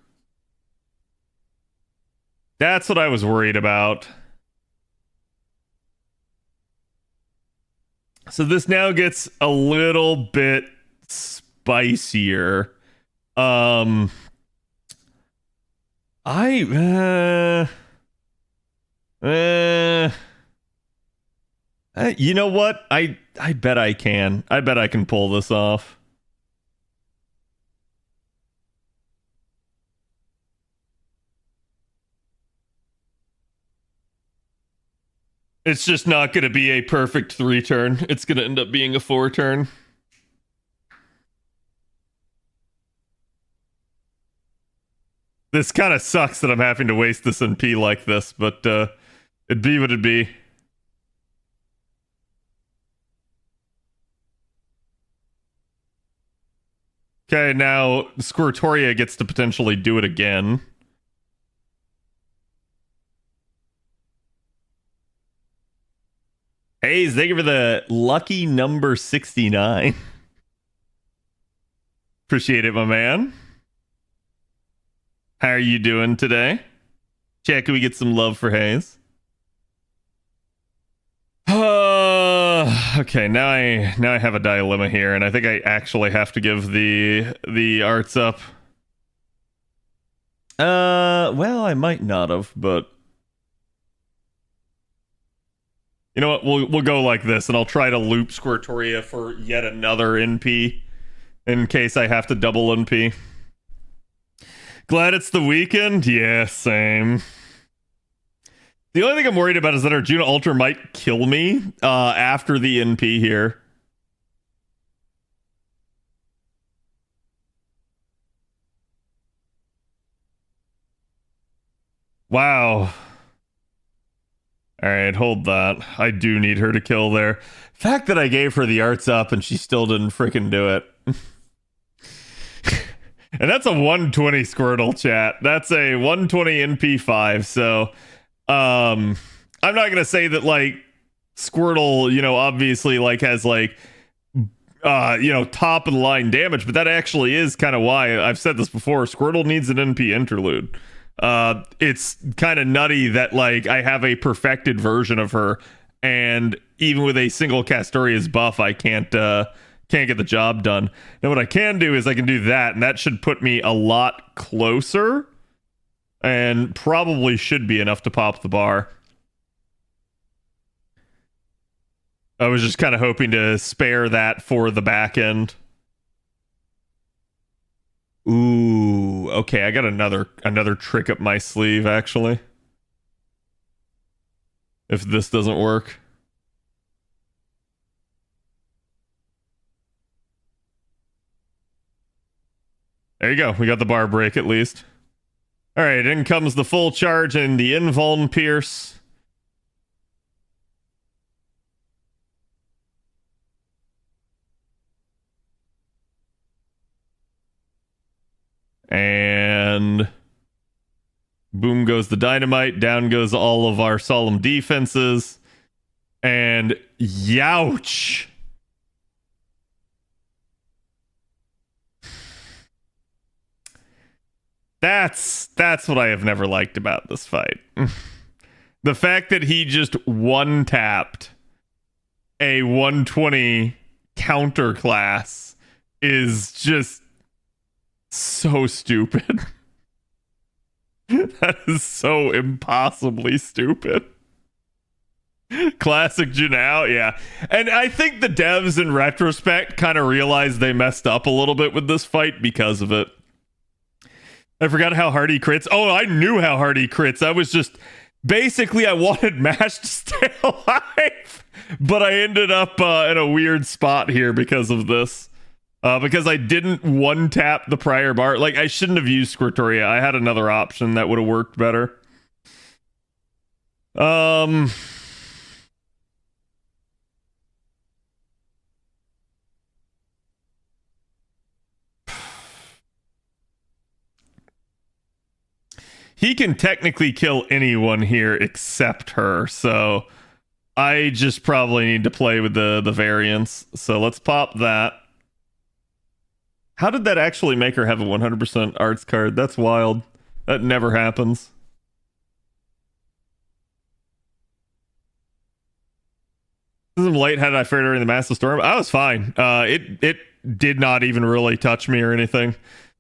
That's what I was worried about. So this now gets a little bit spicier. You know what? I bet I can. I bet I can pull this off. It's just not going to be a perfect 3-turn. It's going to end up being a 4-turn. This kind of sucks that I'm having to waste this NP like this, but it'd be what it'd be. Okay, now Squirtoria gets to potentially do it again. Hey, thank you for the lucky number 69. Appreciate it, my man. How are you doing today? Chat, can we get some love for Hayes? Okay, now I have a dilemma here, and I think I actually have to give the arts up. Well, I might not have, but you know what? We'll go like this, and I'll try to loop Squirtoria for yet another NP in case I have to double NP. Glad it's the weekend? Yeah, same. The only thing I'm worried about is that Arjuna Ultra might kill me after the NP here. Wow. Alright, hold that. I do need her to kill there. Fact that I gave her the arts up and she still didn't freaking do it. And that's a 120 Squirtle, chat. That's a 120 NP5, so I'm not gonna say that like Squirtle, you know, obviously like has like you know, top of the line damage, but that actually is kind of why I've said this before. Squirtle needs an NP interlude. It's kind of nutty that like I have a perfected version of her, and even with a single Castoria's buff, I can't get the job done. Now what I can do is I can do that, and that should put me a lot closer, and probably should be enough to pop the bar. I was just kind of hoping to spare that for the back end. Ooh, okay, I got another trick up my sleeve, actually. If this doesn't work. There you go. We got the bar break at least. All right, in comes the full charge and the invuln pierce. And boom goes the dynamite. Down goes all of our solemn defenses. And youch. That's what I have never liked about this fight. The fact that he just one-tapped a 120 counter class is just so stupid. That is so impossibly stupid. Classic Junao, yeah. And I think the devs in retrospect kind of realized they messed up a little bit with this fight because of it. I forgot how hard he crits. Oh, I knew how hard he crits. I was just basically I wanted Mash to stay alive, but I ended up in a weird spot here because of this. Because I didn't one tap the prior bar. Like, I shouldn't have used Squirtoria. I had another option that would have worked better. He can technically kill anyone here except her, so I just probably need to play with the variants. So let's pop that. How did that actually make her have a 100% arts card? That's wild. That never happens. I'm late. How did I fare during the massive storm? I was fine. It did not even really touch me or anything.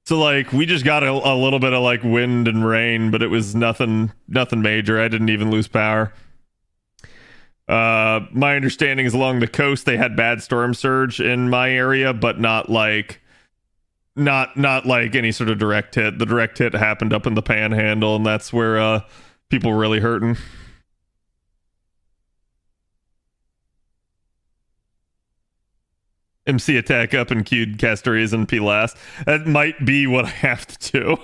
So like we just got a little bit of like wind and rain, but it was nothing major. I didn't even lose power. My understanding is along the coast they had bad storm surge in my area, but not like any sort of direct hit. The direct hit happened up in the Panhandle, and that's where people were really hurting. MC attack up and queued Castorias and P last. That might be what I have to do.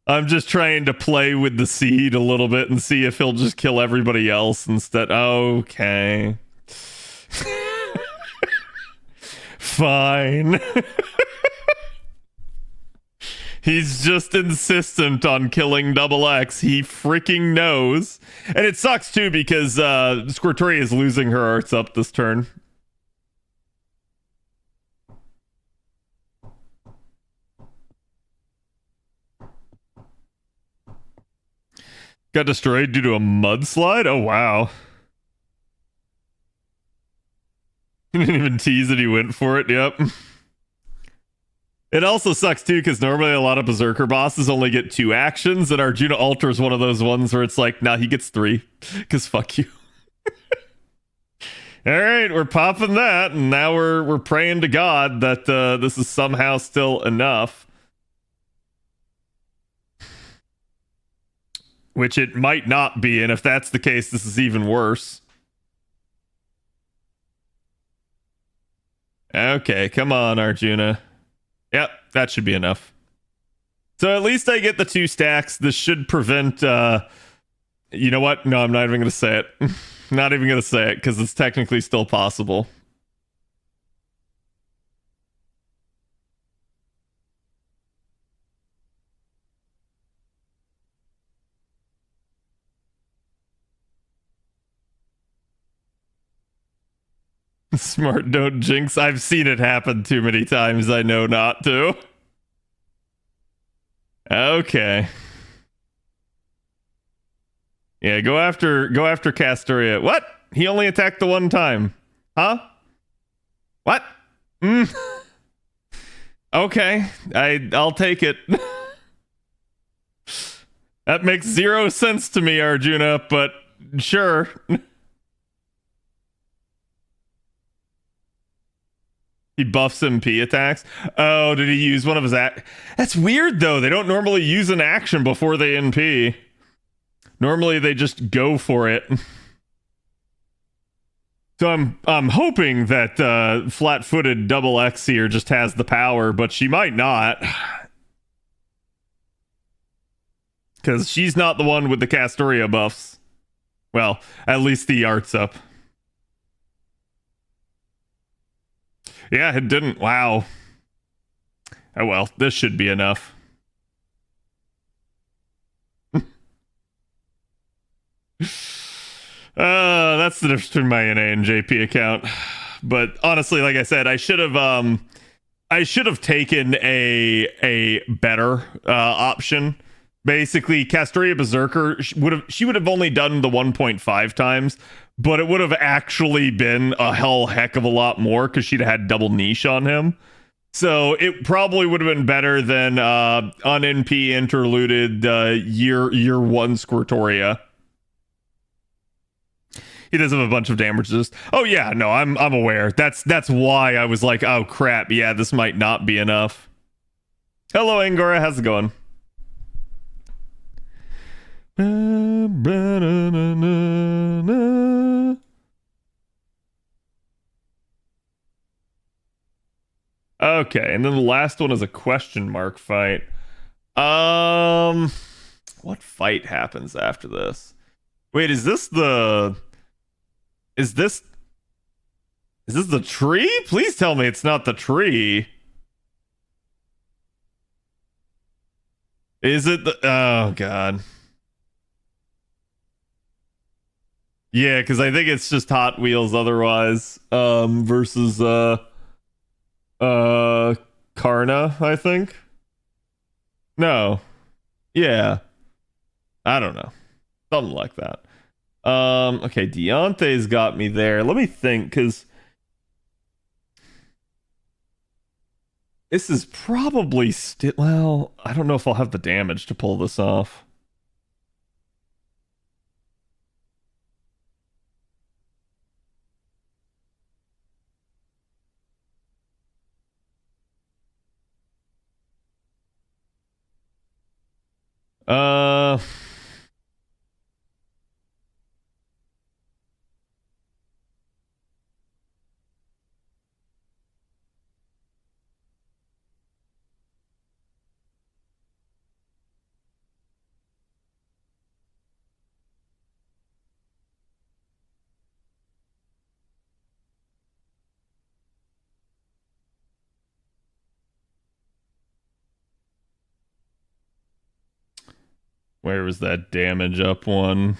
I'm just trying to play with the seed a little bit and see if he'll just kill everybody else instead. Okay. Fine. He's just insistent on killing Double X. He freaking knows. And it sucks too because Squirtoria is losing her arts up this turn. Got destroyed due to a mudslide? Oh, wow. He didn't even tease that he went for it. Yep. It also sucks, too, because normally a lot of Berserker bosses only get 2 actions, and Arjuna Alter is one of those ones where it's like, nah, he gets 3, because fuck you. Alright, we're popping that, and now we're praying to God that this is somehow still enough. Which it might not be, and if that's the case, this is even worse. Okay, come on, Arjuna. Yep, that should be enough. So at least I get the 2 stacks. This should prevent, you know what? No, I'm not even going to say it. Not even going to say it, because it's technically still possible. Smart, don't jinx. I've seen it happen too many times. I know not to. Okay. Yeah, go after Castoria. What? He only attacked the one time. Huh? What? Okay. I'll take it. That makes 0 sense to me, Arjuna, but sure. He buffs MP attacks. Oh, did he use one of his That's weird though. They don't normally use an action before they NP. Normally they just go for it. So I'm hoping that flat-footed double X here just has the power, but she might not. Because she's not the one with the Castoria buffs. Well, at least the art's up. Yeah, it didn't. Wow. Oh well, this should be enough. That's the difference between my NA and JP account. But honestly, like I said, I should have taken a better option. Basically, Castoria Berserker she would have only done the 1.5 times, but it would have actually been a heck of a lot more because she'd had double niche on him. So it probably would have been better than on NP interluded year one Squirtoria. He does have a bunch of damage resist. Oh yeah, no, I'm aware. That's why I was like, oh crap, yeah, this might not be enough. Hello Angora, how's it going? Okay, and then the last one is a question mark fight. What fight happens after this? Wait, is this the tree? Please tell me it's not the tree. Is it the... Oh, God. Yeah, because I think it's just Hot Wheels otherwise. Versus, Karna, I think. No. Yeah. I don't know. Something like that. Okay, Deontay's got me there. Let me think, because this is probably still... Well, I don't know if I'll have the damage to pull this off. Where was that damage up one?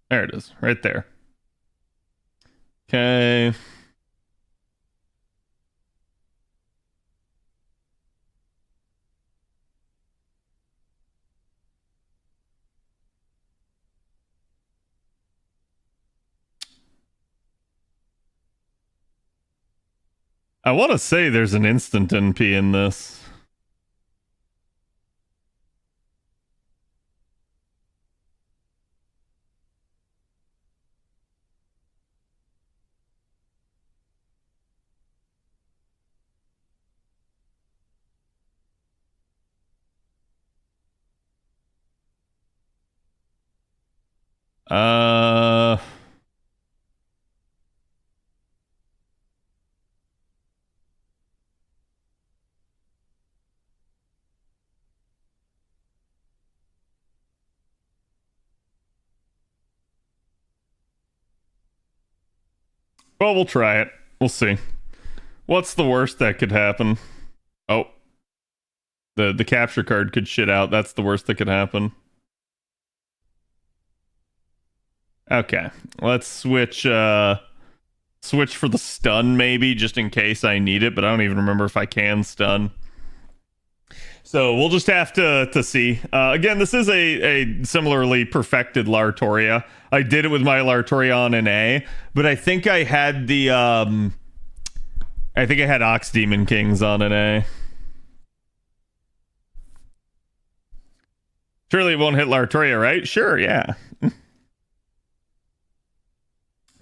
There it is, right there. Okay. I want to say there's an instant NP in this. Well, we'll try it. We'll see. What's the worst that could happen? Oh. The capture card could shit out. That's the worst that could happen. Okay. Let's switch for the stun maybe, just in case I need it, but I don't even remember if I can stun. So we'll just have to see. Again, this is a similarly perfected Lartoria. I did it with my Lartoria on an A, but I think I had the I think I had Ox Demon Kings on an A. Surely it won't hit Lartoria, right? Sure, yeah.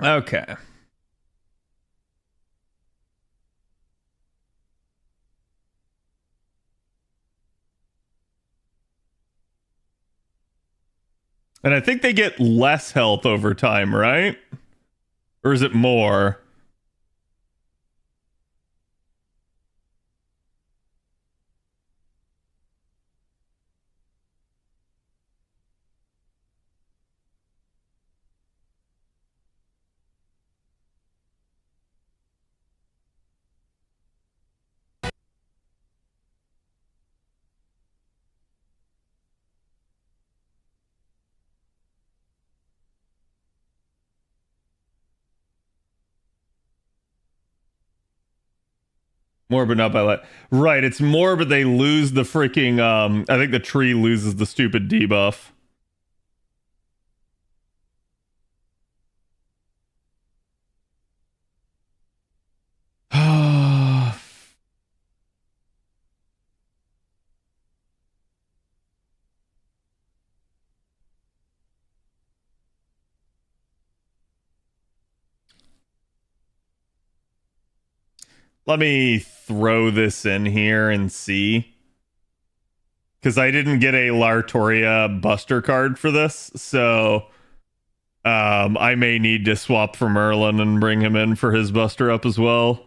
Okay. And I think they get less health over time, right? Or is it more? More but not by light. Right, it's more, but they lose the freaking I think the tree loses the stupid debuff. Let me throw this in here and see. Because I didn't get a Lartoria Buster card for this, so I may need to swap for Merlin and bring him in for his Buster up as well.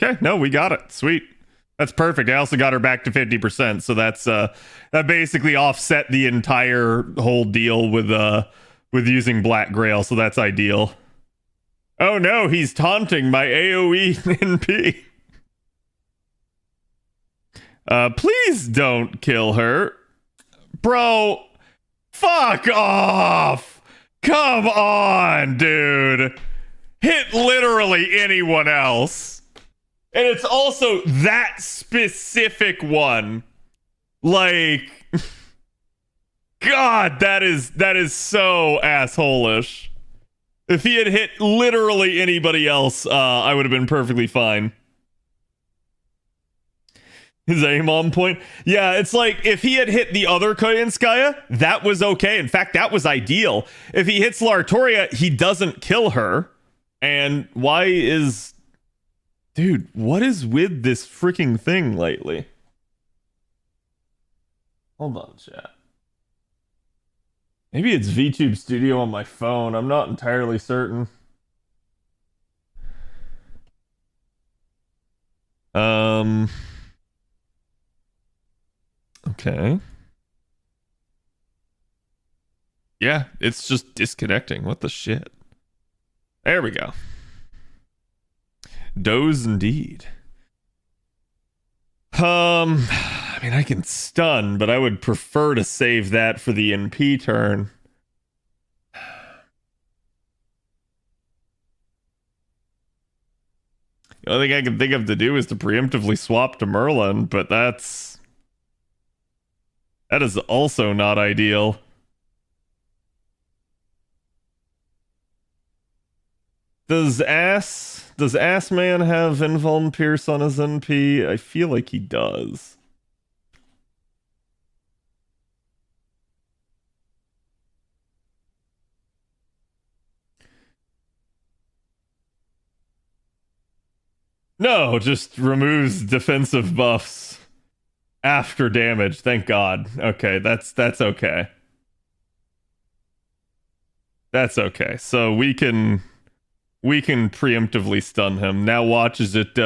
Okay, no, we got it. Sweet. That's perfect. I also got her back to 50%, so that's that basically offset the entire whole deal with using Black Grail, so that's ideal. Oh no, he's taunting my AoE NP. Please don't kill her. Bro, fuck off. Come on, dude. Hit literally anyone else. And it's also that specific one. Like, God, that is so asshole-ish. If he had hit literally anybody else, I would have been perfectly fine. His aim on point? Yeah, it's like, if he had hit the other Koyanskaya, that was okay. In fact, that was ideal. If he hits Lartoria, he doesn't kill her. And why is... Dude, what is with this freaking thing lately? Hold on, chat. Maybe it's VTube Studio on my phone. I'm not entirely certain. Okay. Yeah, it's just disconnecting. What the shit? There we go. Doze indeed. I mean, I can stun, but I would prefer to save that for the NP turn. The only thing I can think of to do is to preemptively swap to Merlin, but that is also not ideal. Does Ass Man have Invuln Pierce on his NP? I feel like he does. No, just removes defensive buffs after damage. Thank God. Okay, that's okay. That's okay. So we can preemptively stun him. Now watch as it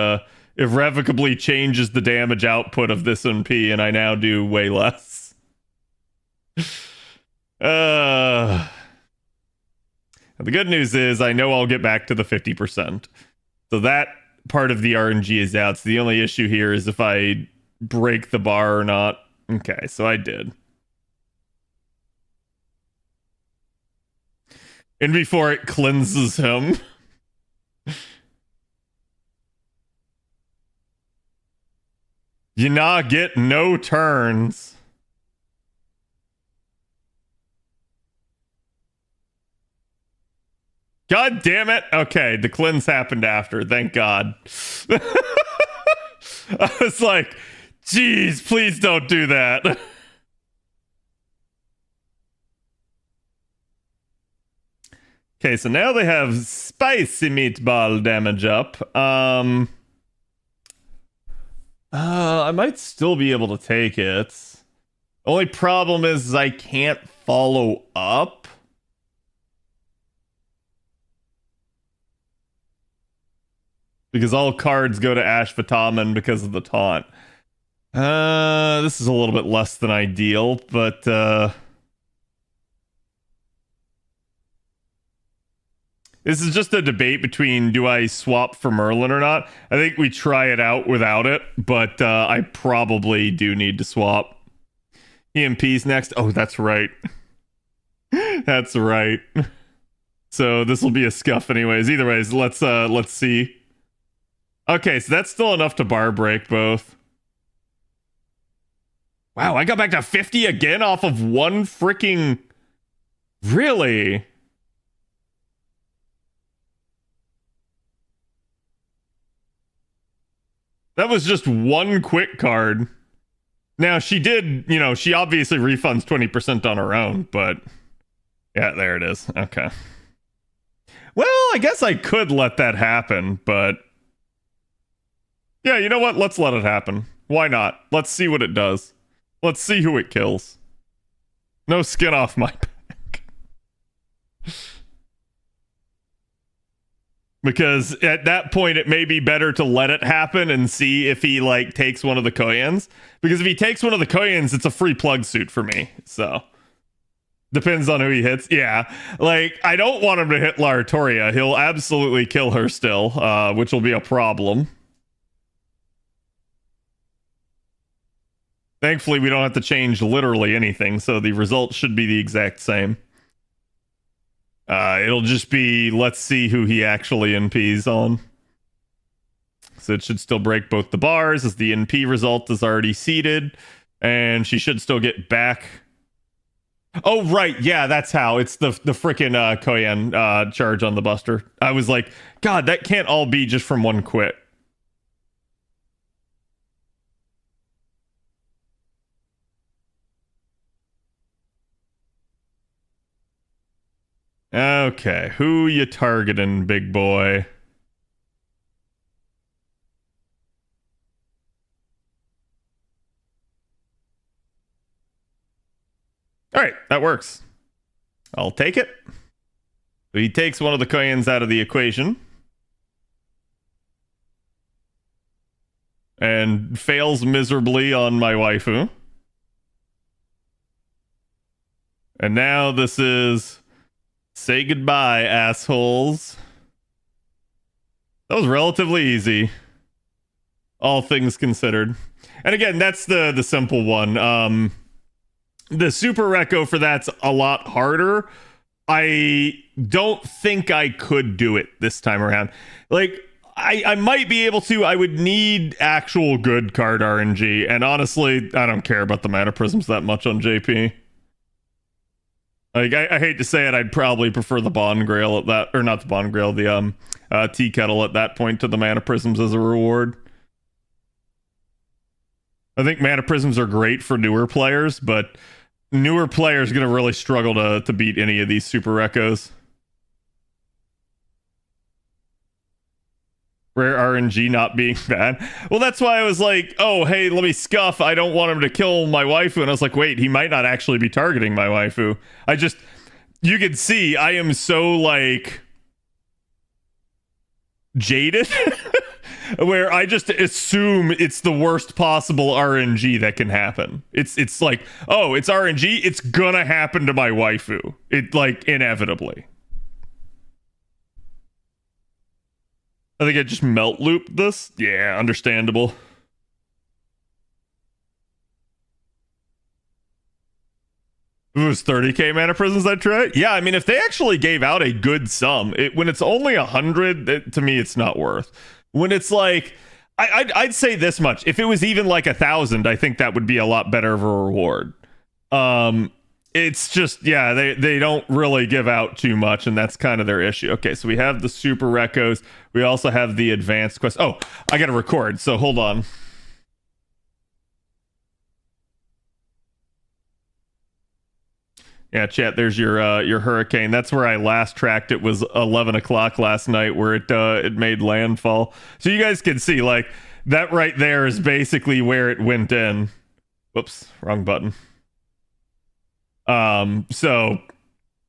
irrevocably changes the damage output of this NP, and I now do way less. The good news is I know I'll get back to the 50%. So that part of the RNG is out. So the only issue here is if I break the bar or not. Okay, so I did. And before it cleanses him. You not get no turns. God damn it. Okay, the cleanse happened after. Thank God. I was like, geez, please don't do that. Okay, so now they have spicy meatball damage up. I might still be able to take it. Only problem is I can't follow up. Because all cards go to Ashvataman because of the taunt. This is a little bit less than ideal, but this is just a debate between do I swap for Merlin or not. I think we try it out without it, but I probably do need to swap. EMP's next. Oh, that's right. That's right. So this will be a scuff anyways. Either ways, let's see. Okay, so that's still enough to bar break both. Wow, I got back to 50 again off of one freaking... Really? That was just one quick card. Now, she did, she obviously refunds 20% on her own, but... Yeah, there it is. Okay. Well, I guess I could let that happen, but... Yeah, you know what? Let's let it happen. Why not? Let's see what it does. Let's see who it kills. No skin off my back. Because at that point, it may be better to let it happen and see if he, takes one of the Koyans. Because if he takes one of the Koyans, it's a free plug suit for me. So, depends on who he hits. Yeah, I don't want him to hit Laratoria. He'll absolutely kill her still, which will be a problem. Thankfully, we don't have to change literally anything, so the results should be the exact same. It'll just be, let's see who he actually NPs on. So it should still break both the bars, as the NP result is already seeded, and she should still get back. Oh, right, yeah, that's how. It's the frickin' Koyan charge on the Buster. I was like, God, that can't all be just from one quit. Okay, who you targeting, big boy? All right, that works. I'll take it. So he takes one of the Koyans out of the equation. And fails miserably on my waifu. And now this is... Say goodbye, assholes. That was relatively easy. All things considered. And again, that's the simple one. The super reco for that's a lot harder. I don't think I could do it this time around. I might be able to. I would need actual good card RNG. And honestly, I don't care about the mana prisms that much on JP. I hate to say it, I'd probably prefer the Bond Grail at that, or not the Bond Grail, the Tea Kettle at that point to the Mana Prisms as a reward. I think Mana Prisms are great for newer players, but newer players are going to really struggle to beat any of these Super Recos. Rare RNG not being bad. Well, that's why I was like, oh, hey, let me scuff. I don't want him to kill my waifu. And I was like, wait, he might not actually be targeting my waifu. You can see I am so, jaded. Where I just assume it's the worst possible RNG that can happen. It's like, oh, it's RNG. It's gonna happen to my waifu. Inevitably. I think I just melt looped this. Yeah, understandable. It was 30k mana prisons I tried. Yeah, I mean, if they actually gave out a good sum, when it's only 100, to me, it's not worth. When it's I'd say this much. If it was even 1,000, I think that would be a lot better of a reward. it's just, yeah, they don't really give out too much, and that's kind of their issue. Okay, so we have the super recos. We also have the advanced quest. Oh, I gotta record, so hold on. Yeah, chat, there's your hurricane. That's where I last tracked it. Was 11 o'clock last night where it made landfall. So you guys can see, like, that right there is basically where it went in. Whoops, wrong button. So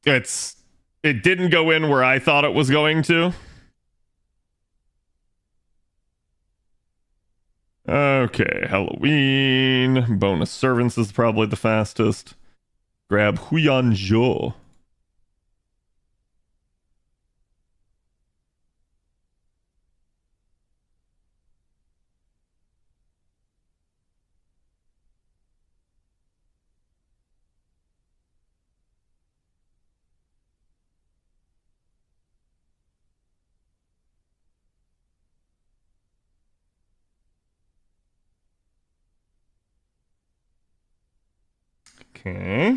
it didn't go in where I thought it was going to. Okay, Halloween. Bonus servants is probably the fastest. Grab Huyan Zhou. Okay.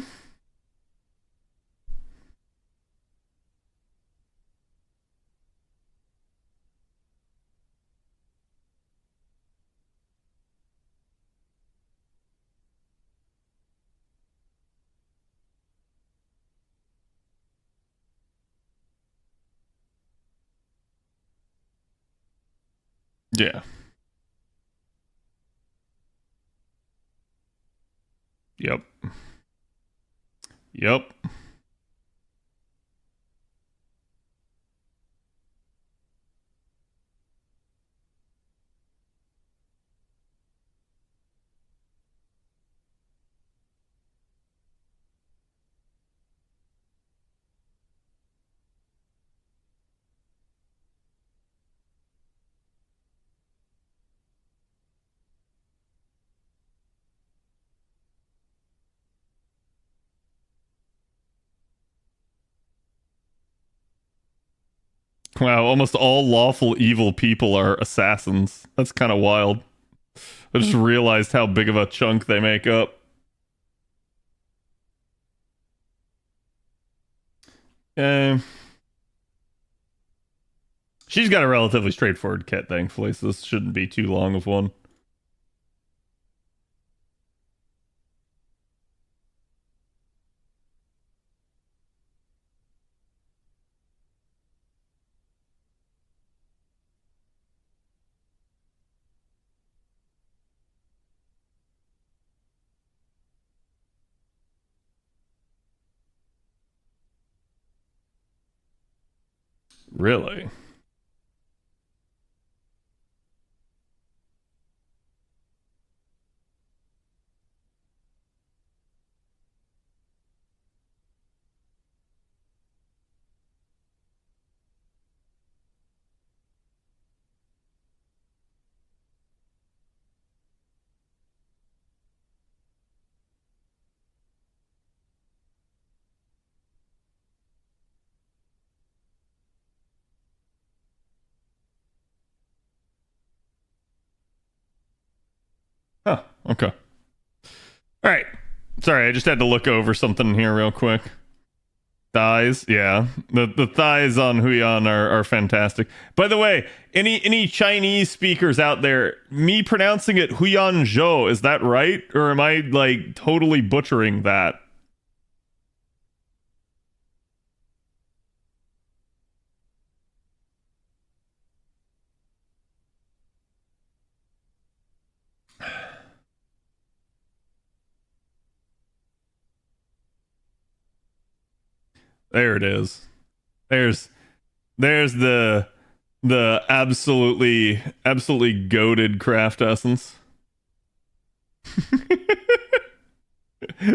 Yeah. Yep. Yep. Wow, almost all lawful evil people are assassins. That's kind of wild. I just realized how big of a chunk they make up. She's got a relatively straightforward kit, thankfully, so this shouldn't be too long of one. Really? Huh, okay. All right. Sorry, I just had to look over something here real quick. Thighs, yeah. The thighs on Huyan are fantastic. By the way, any Chinese speakers out there, me pronouncing it Huyan Zhou, is that right? Or am I like totally butchering that? There it is. There's the absolutely goated craft essence.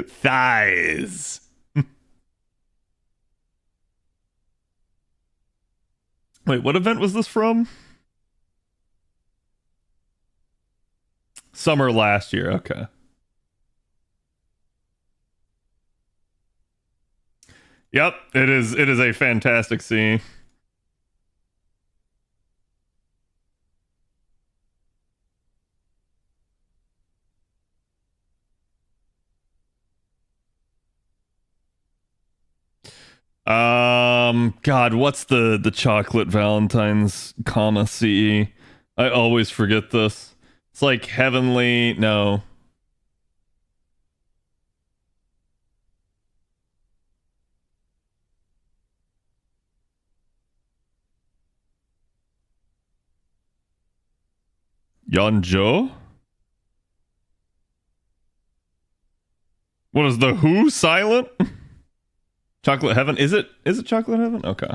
Thighs. Wait, what event was this from? Summer last year. Okay. Yep, it is. It is a fantastic scene. God, what's the chocolate Valentine's comma CE? I always forget this. It's like heavenly. No. Huyan Zhou? What is the who silent? Chocolate heaven? Is it chocolate heaven? Okay.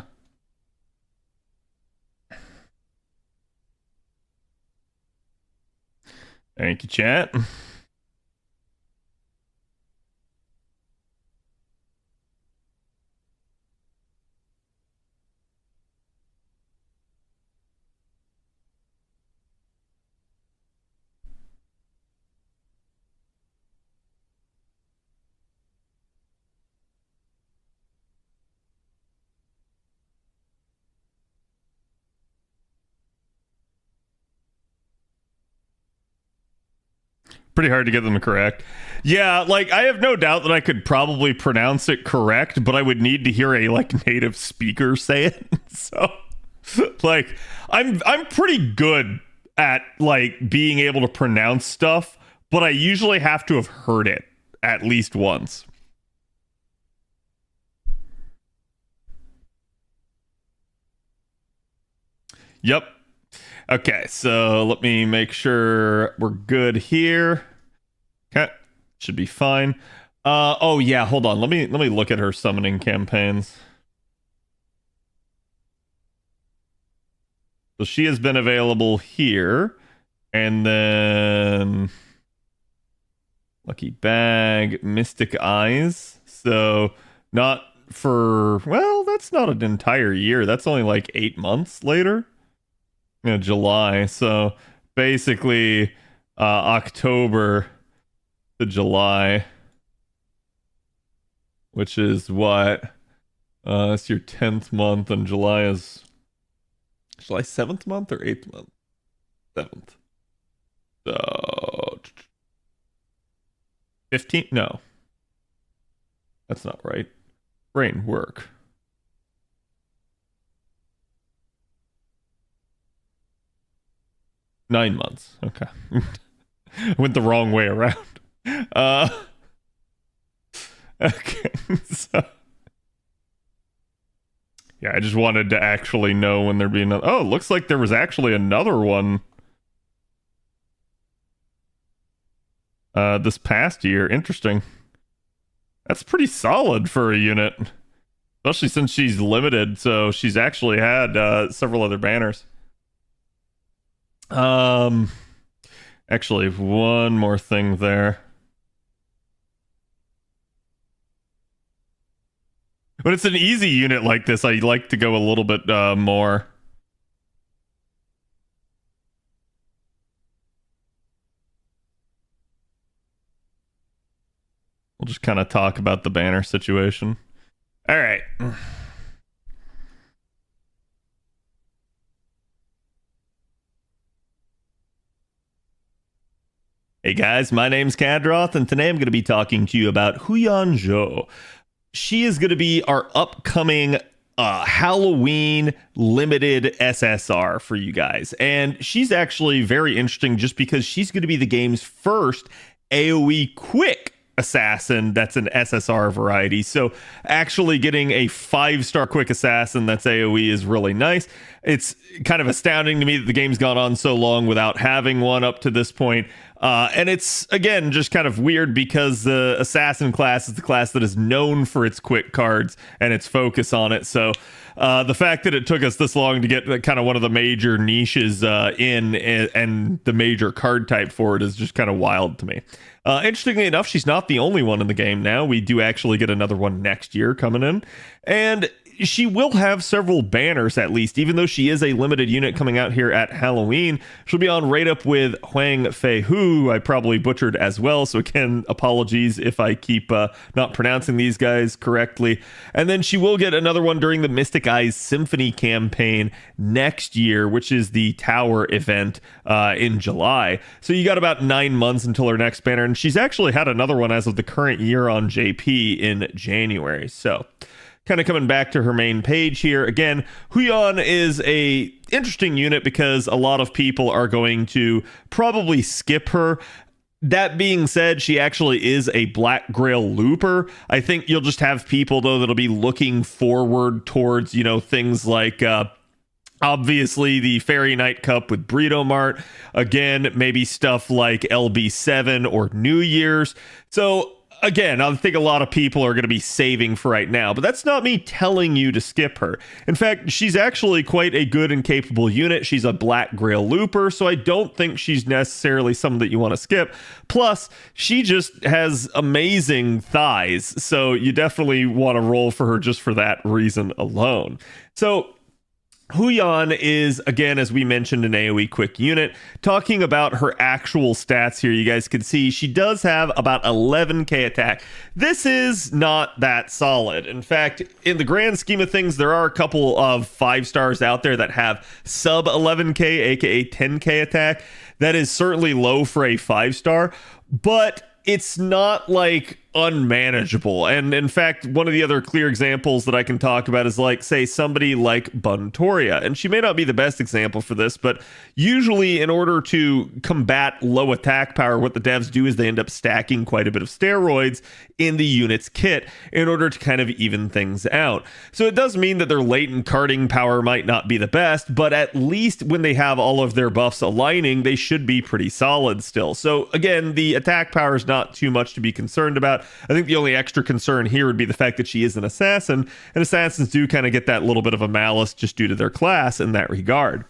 Thank you, chat. Pretty hard to get them correct. Yeah, like I have no doubt that I could probably pronounce it correct, but I would need to hear a like native speaker say it. So like I'm pretty good at like being able to pronounce stuff, but I usually have to have heard it at least once. Yep. Okay, so let me make sure we're good here. Okay, should be fine. Oh yeah, hold on. Let me look at her summoning campaigns. So she has been available here, and then Lucky Bag, Mystic Eyes. So not for, well, that's not an entire year. That's only like 8 months later. July. So basically October to July, which is what? It's your 10th month, and July is July 7th month or 8th month? 7th. So 15th? No. That's not right. Brain work. Nine months. Okay. Went the wrong way around. Okay. So, yeah, I just wanted to actually know when there'd be another. Oh, looks like there was actually another one this past year. Interesting. That's pretty solid for a unit, especially since she's limited. So she's actually had several other banners. Actually, one more thing there. When it's an easy unit like this, I like to go a little bit more. We'll just kind of talk about the banner situation. All right. Hey guys, my name's Khadroth, and today I'm going to be talking to you about Huyan Zhou. She is going to be our upcoming Halloween limited SSR for you guys. And she's actually very interesting just because she's going to be the game's first AoE quick assassin that's an SSR variety. So actually getting a 5-star quick assassin that's AoE is really nice. It's kind of astounding to me that the game's gone on so long without having one up to this point. And it's, again, just kind of weird because the assassin class is the class that is known for its quick cards and its focus on it. So the fact that it took us this long to get kind of one of the major niches in and the major card type for it is just kind of wild to me. Interestingly enough, she's not the only one in the game now. We do actually get another one next year coming in. And she will have several banners, at least, even though she is a limited unit coming out here at Halloween. She'll be on right up with Huang Fei Hu, I probably butchered as well, so again, apologies if I keep not pronouncing these guys correctly. And then she will get another one during the Mystic Eyes Symphony campaign next year, which is the Tower event in July. So you got about 9 months until her next banner, and she's actually had another one as of the current year on JP in January. So kind of coming back to her main page here. Again, Huyan is a interesting unit because a lot of people are going to probably skip her. That being said, she actually is a Black Grail looper. I think you'll just have people, though, that'll be looking forward towards, things like obviously the Fairy Night Cup with Burrito Mart. Again, maybe stuff like LB7 or New Year's. So again, I think a lot of people are going to be saving for right now, but that's not me telling you to skip her. In fact, she's actually quite a good and capable unit. She's a Black Grail looper, so I don't think she's necessarily someone that you want to skip. Plus, she just has amazing thighs, so you definitely want to roll for her just for that reason alone. So Huyan is, again, as we mentioned, an AoE quick unit. Talking about her actual stats here, you guys can see she does have about 11k attack. This is not that solid. In fact, in the grand scheme of things, there are a couple of 5 stars out there that have sub 11k, aka 10k attack. That is certainly low for a 5-star, but it's not like unmanageable. And in fact, one of the other clear examples that I can talk about is like, say, somebody like Buntoria. And she may not be the best example for this, but usually in order to combat low attack power, what the devs do is they end up stacking quite a bit of steroids in the unit's kit in order to kind of even things out. So it does mean that their latent carding power might not be the best, but at least when they have all of their buffs aligning, they should be pretty solid still. So again, the attack power is not too much to be concerned about. I think the only extra concern here would be the fact that she is an assassin, and assassins do kind of get that little bit of a malice just due to their class in that regard.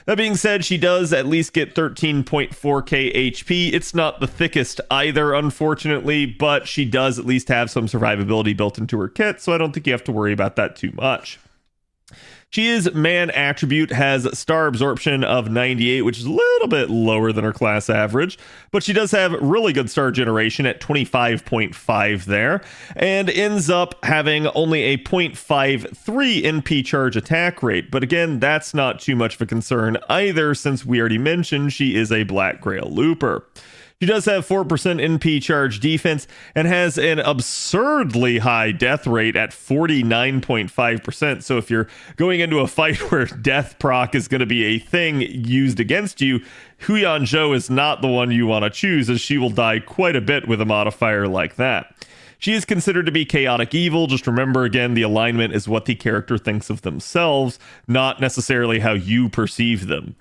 That being said, she does at least get 13.4k HP. It's not the thickest either, unfortunately, but she does at least have some survivability built into her kit, so I don't think you have to worry about that too much. She is man attribute, has star absorption of 98, which is a little bit lower than her class average, but she does have really good star generation at 25.5 there, and ends up having only a 0.53 NP charge attack rate. But again, that's not too much of a concern either, since we already mentioned she is a Black Grail looper. She does have 4% NP charge defense and has an absurdly high death rate at 49.5%. So if you're going into a fight where death proc is going to be a thing used against you, Huyan Zhou is not the one you want to choose, as she will die quite a bit with a modifier like that. She is considered to be chaotic evil. Just remember, again, the alignment is what the character thinks of themselves, not necessarily how you perceive them.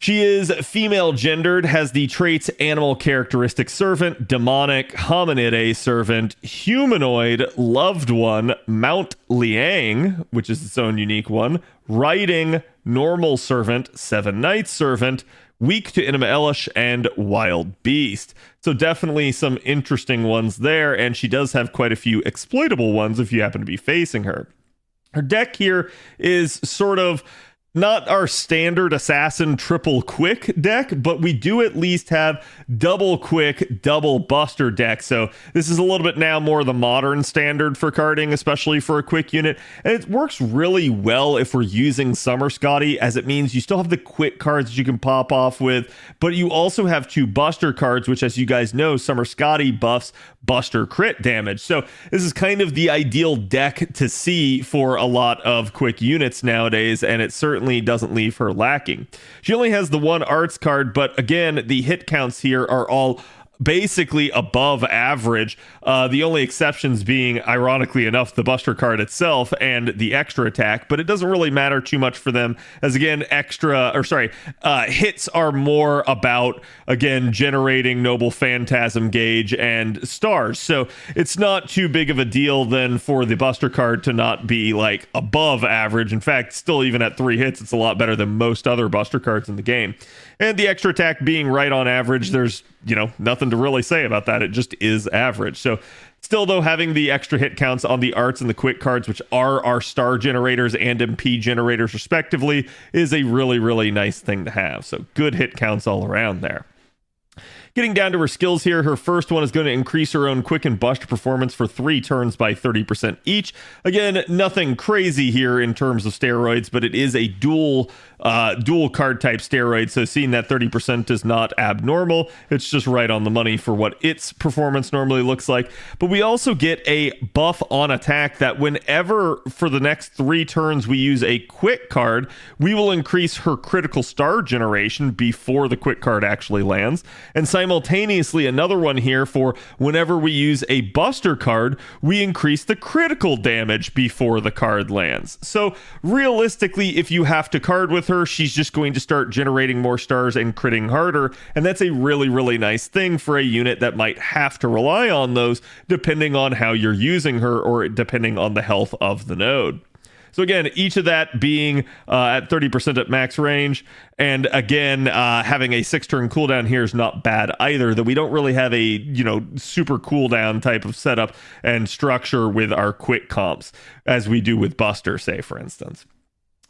She is female gendered, has the traits animal characteristic servant, demonic, hominid servant, humanoid, loved one, Mount Liang, which is its own unique one, riding, normal servant, 7 night servant, weak to Inima Elish, and wild beast. So definitely some interesting ones there, and she does have quite a few exploitable ones if you happen to be facing her. Her deck here is sort of not our standard assassin triple quick deck, but we do at least have double quick, double buster deck. So this is a little bit now more the modern standard for carding, especially for a quick unit. And it works really well if we're using Summer Scotty, as it means you still have the quick cards that you can pop off with, but you also have 2 buster cards, which, as you guys know, Summer Scotty buffs buster crit damage. So this is kind of the ideal deck to see for a lot of quick units nowadays, and it certainly doesn't leave her lacking. She only has the 1 arts card, but again, the hit counts here are all basically above average. The only exceptions being, ironically enough, the buster card itself and the extra attack, but it doesn't really matter too much for them, as again, hits are more about, again, generating Noble Phantasm gauge and stars. So it's not too big of a deal then for the buster card to not be like above average. In fact, still even at 3 hits, it's a lot better than most other buster cards in the game. And the extra attack being right on average, there's, nothing to really say about that. It just is average. So still, though, having the extra hit counts on the arts and the quick cards, which are our star generators and MP generators respectively, is a really, really nice thing to have. So good hit counts all around there. Getting down to her skills here, her first one is going to increase her own quick and buster performance for 3 turns by 30% each. Again, nothing crazy here in terms of steroids, but it is a dual card type steroid, so seeing that 30% is not abnormal. It's just right on the money for what its performance normally looks like. But we also get a buff on attack that whenever for the next 3 turns we use a quick card, we will increase her critical star generation before the quick card actually lands. And simultaneously, another one here for whenever we use a buster card, we increase the critical damage before the card lands. So realistically, if you have to card with her, she's just going to start generating more stars and critting harder. And that's a really, really nice thing for a unit that might have to rely on those depending on how you're using her or depending on the health of the node. So again, each of that being at 30% at max range. And again, having a 6-turn cooldown here is not bad either, though we don't really have a, super cooldown type of setup and structure with our quick comps as we do with Buster, say, for instance.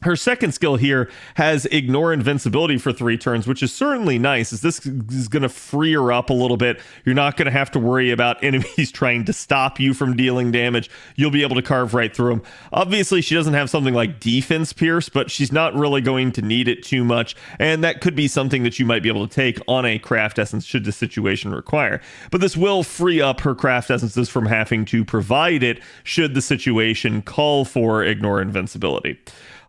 Her second skill here has Ignore Invincibility for 3 turns, which is certainly nice, as this is going to free her up a little bit. You're not going to have to worry about enemies trying to stop you from dealing damage. You'll be able to carve right through them. Obviously, she doesn't have something like Defense Pierce, but she's not really going to need it too much, and that could be something that you might be able to take on a Craft Essence should the situation require. But this will free up her Craft Essences from having to provide it should the situation call for Ignore Invincibility.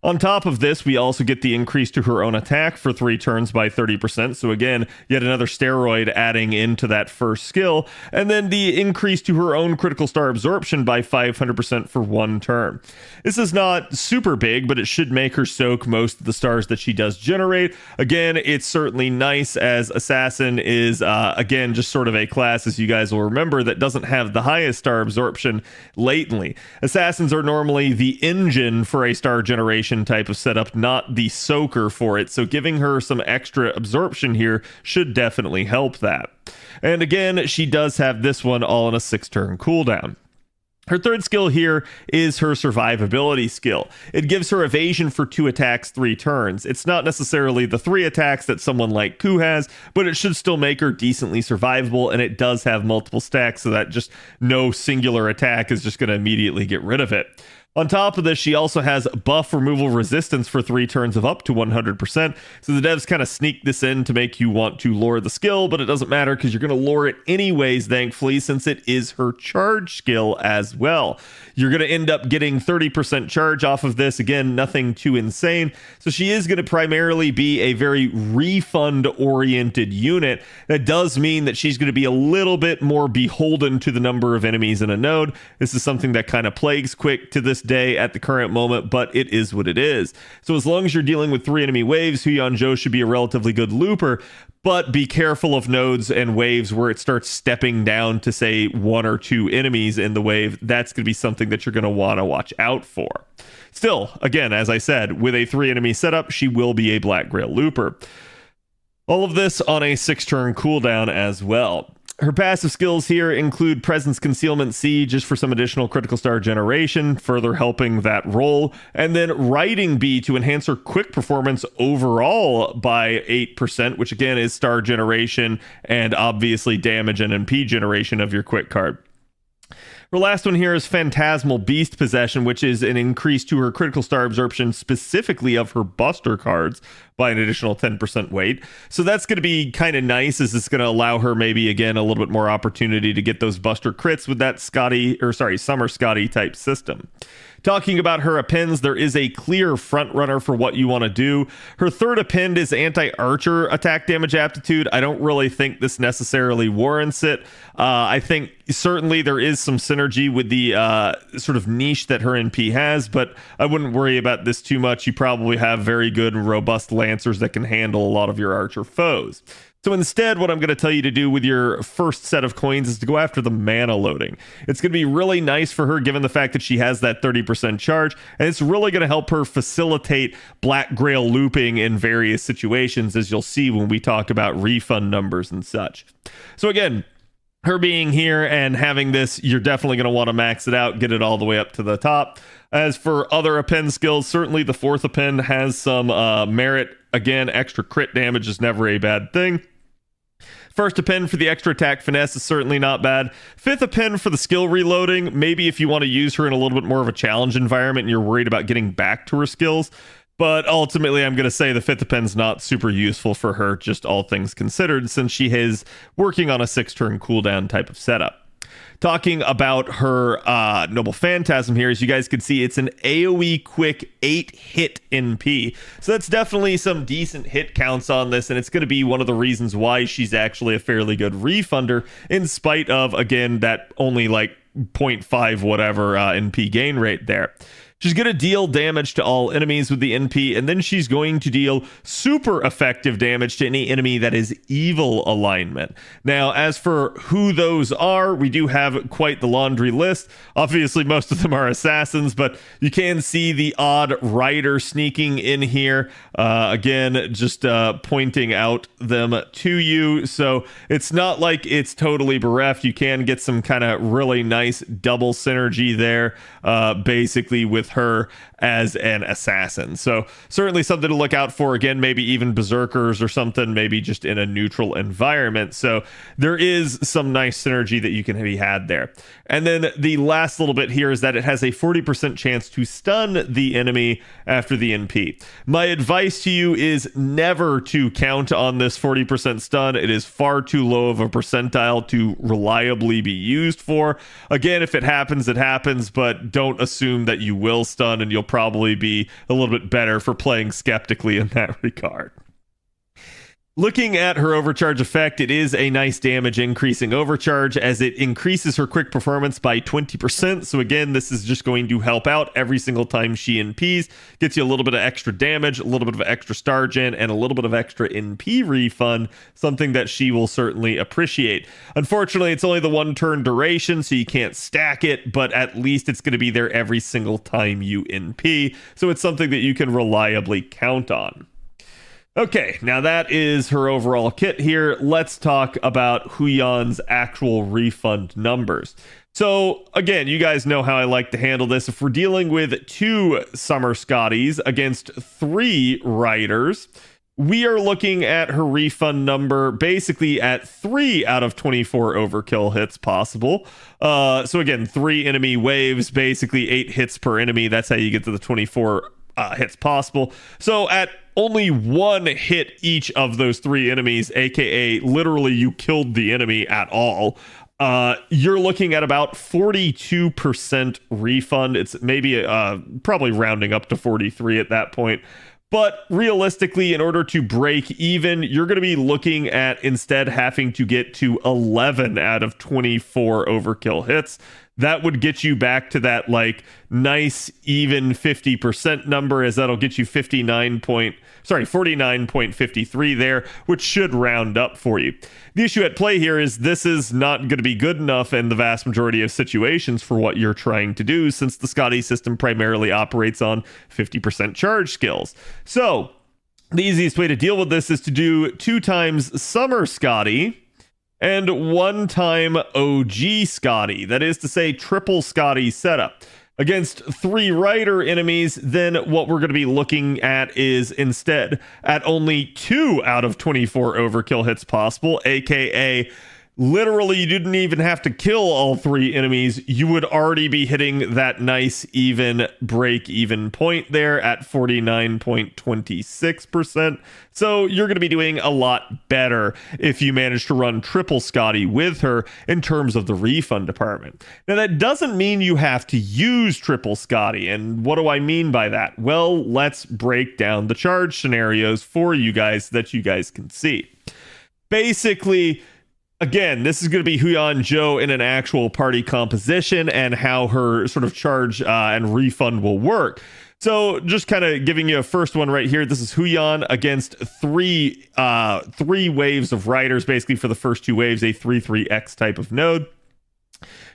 On top of this, we also get the increase to her own attack for 3 turns by 30%. So again, yet another steroid adding into that first skill. And then the increase to her own critical star absorption by 500% for 1 turn. This is not super big, but it should make her soak most of the stars that she does generate. Again, it's certainly nice, as Assassin is, again, just sort of a class, as you guys will remember, that doesn't have the highest star absorption latently. Assassins are normally the engine for a star generation type of setup, not the soaker for it. So giving her some extra absorption here should definitely help that. And again, she does have this one all on a 6-turn cooldown. Her third skill here is her survivability skill. It gives her evasion for 2 attacks, 3 turns. It's not necessarily the 3 attacks that someone like Ku has, but it should still make her decently survivable, and it does have multiple stacks, so that just no singular attack is just going to immediately get rid of it. On top of this, she also has buff removal resistance for 3 turns of up to 100%. So the devs kind of sneak this in to make you want to lure the skill, but it doesn't matter because you're going to lure it anyways, thankfully, since it is her charge skill as well. You're going to end up getting 30% charge off of this. Again, nothing too insane. So she is going to primarily be a very refund-oriented unit. That does mean that she's going to be a little bit more beholden to the number of enemies in a node. This is something that kind of plagues Quick to this day at the current moment, but it is what it is. So as long as you're dealing with 3 enemy waves, Huyan Zhou should be a relatively good looper, but be careful of nodes and waves where it starts stepping down to, say, 1 or 2 enemies in the wave. That's going to be something that you're going to want to watch out for. Still, again, as I said, with a 3 enemy setup, she will be a Black Grail looper. All of this on a 6-turn cooldown as well. Her passive skills here include Presence, Concealment, Siege, just for some additional critical star generation, further helping that role, and then Riding Bee to enhance her quick performance overall by 8%, which again is star generation and obviously damage and MP generation of your quick card. Her last one here is Phantasmal Beast Possession, which is an increase to her critical star absorption specifically of her Buster cards by an additional 10% weight. So that's going to be kind of nice, as it's going to allow her maybe, again, a little bit more opportunity to get those Buster crits with that Summer Scotty type system. Talking about her appends, there is a clear front runner for what you want to do. Her third append is Anti-Archer Attack Damage Aptitude. I don't really think this necessarily warrants it. I think certainly there is some synergy with the sort of niche that her NP has, but I wouldn't worry about this too much. You probably have very good and robust Lancers that can handle a lot of your Archer foes. So instead, what I'm going to tell you to do with your first set of coins is to go after the mana loading. It's going to be really nice for her, given the fact that she has that 30% charge, and it's really going to help her facilitate Black Grail looping in various situations, as you'll see when we talk about refund numbers and such. So again, her being here and having this, you're definitely going to want to max it out, get it all the way up to the top. As for other append skills, certainly the fourth append has some merit. Again, extra crit damage is never a bad thing. First a pin for the extra attack finesse is certainly not bad. Fifth a pin for the skill reloading, maybe if you want to use her in a little bit more of a challenge environment and you're worried about getting back to her skills. But ultimately, I'm going to say the fifth pen's not super useful for her, just all things considered, since she is working on a 6-turn cooldown type of setup. Talking about her Noble Phantasm here, as you guys can see, it's an AoE quick 8-hit NP. So that's definitely some decent hit counts on this, and it's going to be one of the reasons why she's actually a fairly good refunder, in spite of, again, that only like 0.5 whatever NP gain rate there. She's going to deal damage to all enemies with the NP, and then she's going to deal super effective damage to any enemy that is evil alignment. Now, as for who those are, we do have quite the laundry list. Obviously, most of them are assassins, but you can see the odd rider sneaking in here. Again, just pointing out them to you. So it's not like it's totally bereft. You can get some kind of really nice double synergy there, basically with her as an assassin. So certainly something to look out for. Again, maybe even berserkers or something, maybe just in a neutral environment. So there is some nice synergy that you can be had there. And then the last little bit here is that it has a 40% chance to stun the enemy after the NP. My advice to you is never to count on this 40% stun. It is far too low of a percentile to reliably be used for. Again, if it happens, it happens, but don't assume that you will stun, and you'll probably be a little bit better for playing skeptically in that regard. Looking at her overcharge effect, it is a nice damage increasing overcharge as it increases her quick performance by 20%. So again, this is just going to help out every single time she NPs. Gets you a little bit of extra damage, a little bit of extra star gen, and a little bit of extra NP refund, something that she will certainly appreciate. Unfortunately, it's only the 1-turn duration, so you can't stack it, but at least it's going to be there every single time you NP. So it's something that you can reliably count on. Okay, now that is her overall kit here. Let's talk about Huyan's actual refund numbers. So again, you guys know how I like to handle this. If we're dealing with 2 Summer Scotties against 3 Riders, we are looking at her refund number basically at 3 out of 24 overkill hits possible. So again, 3 enemy waves, basically 8 hits per enemy. That's how you get to the 24 hits possible. So at only 1 hit each of those 3 enemies, aka literally you killed the enemy at all, you're looking at about 42% refund. It's maybe probably rounding up to 43 at that point. But realistically, in order to break even, you're going to be looking at instead having to get to 11 out of 24 overkill hits. That would get you back to that like nice even 50% number, as that'll get you 49.53 there, which should round up for you. The issue at play here is this is not going to be good enough in the vast majority of situations for what you're trying to do, since the Scotty system primarily operates on 50% charge skills. So the easiest way to deal with this is to do 2 times Summer Scotty and 1 time OG Scotty. That is to say, triple Scotty setup. Against 3 Rider enemies, then what we're going to be looking at is instead at only 2 out of 24 overkill hits possible, aka literally you didn't even have to kill all 3 enemies. You would already be hitting that nice even break even point there at 49.26%. So you're going to be doing a lot better if you manage to run triple Scotty with her in terms of the refund department. Now that doesn't mean you have to use triple Scotty. And what do I mean by that? Well, let's break down the charge scenarios for you guys so that you guys can see. Basically, again, this is going to be Huyan Zhou in an actual party composition and how her sort of charge and refund will work. So just kind of giving you a first one right here. This is Huyan against 3 waves of riders, basically for the first 2 waves, a 3-3X type of node.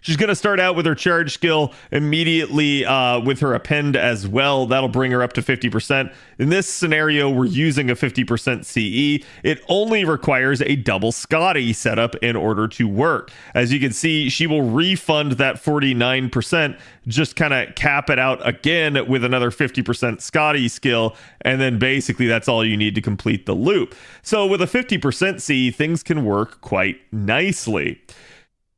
She's going to start out with her charge skill immediately with her append as well. That'll bring her up to 50%. In this scenario, we're using a 50% CE. It only requires a double Scotty setup in order to work. As you can see, she will refund that 49%, just kind of cap it out again with another 50% Scotty skill, and then basically that's all you need to complete the loop. So with a 50% CE, things can work quite nicely.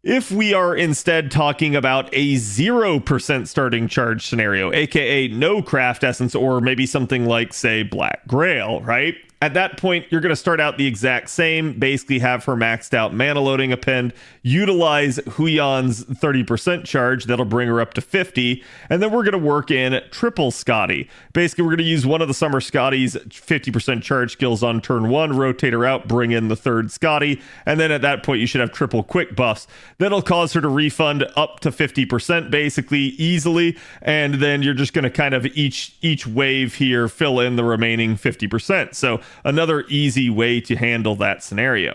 If we are instead talking about a 0% starting charge scenario, aka no craft essence, or maybe something like, say, Black Grail, right? At that point, you're going to start out the exact same, basically have her maxed out mana loading append, utilize Huyan's 30% charge, that'll bring her up to 50, and then we're going to work in triple Scotty. Basically, we're going to use one of the Summer Scotty's 50% charge skills on turn 1, rotate her out, bring in the third Scotty, and then at that point, you should have triple quick buffs. That'll cause her to refund up to 50% basically easily, and then you're just going to kind of each wave here fill in the remaining 50%. So another easy way to handle that scenario.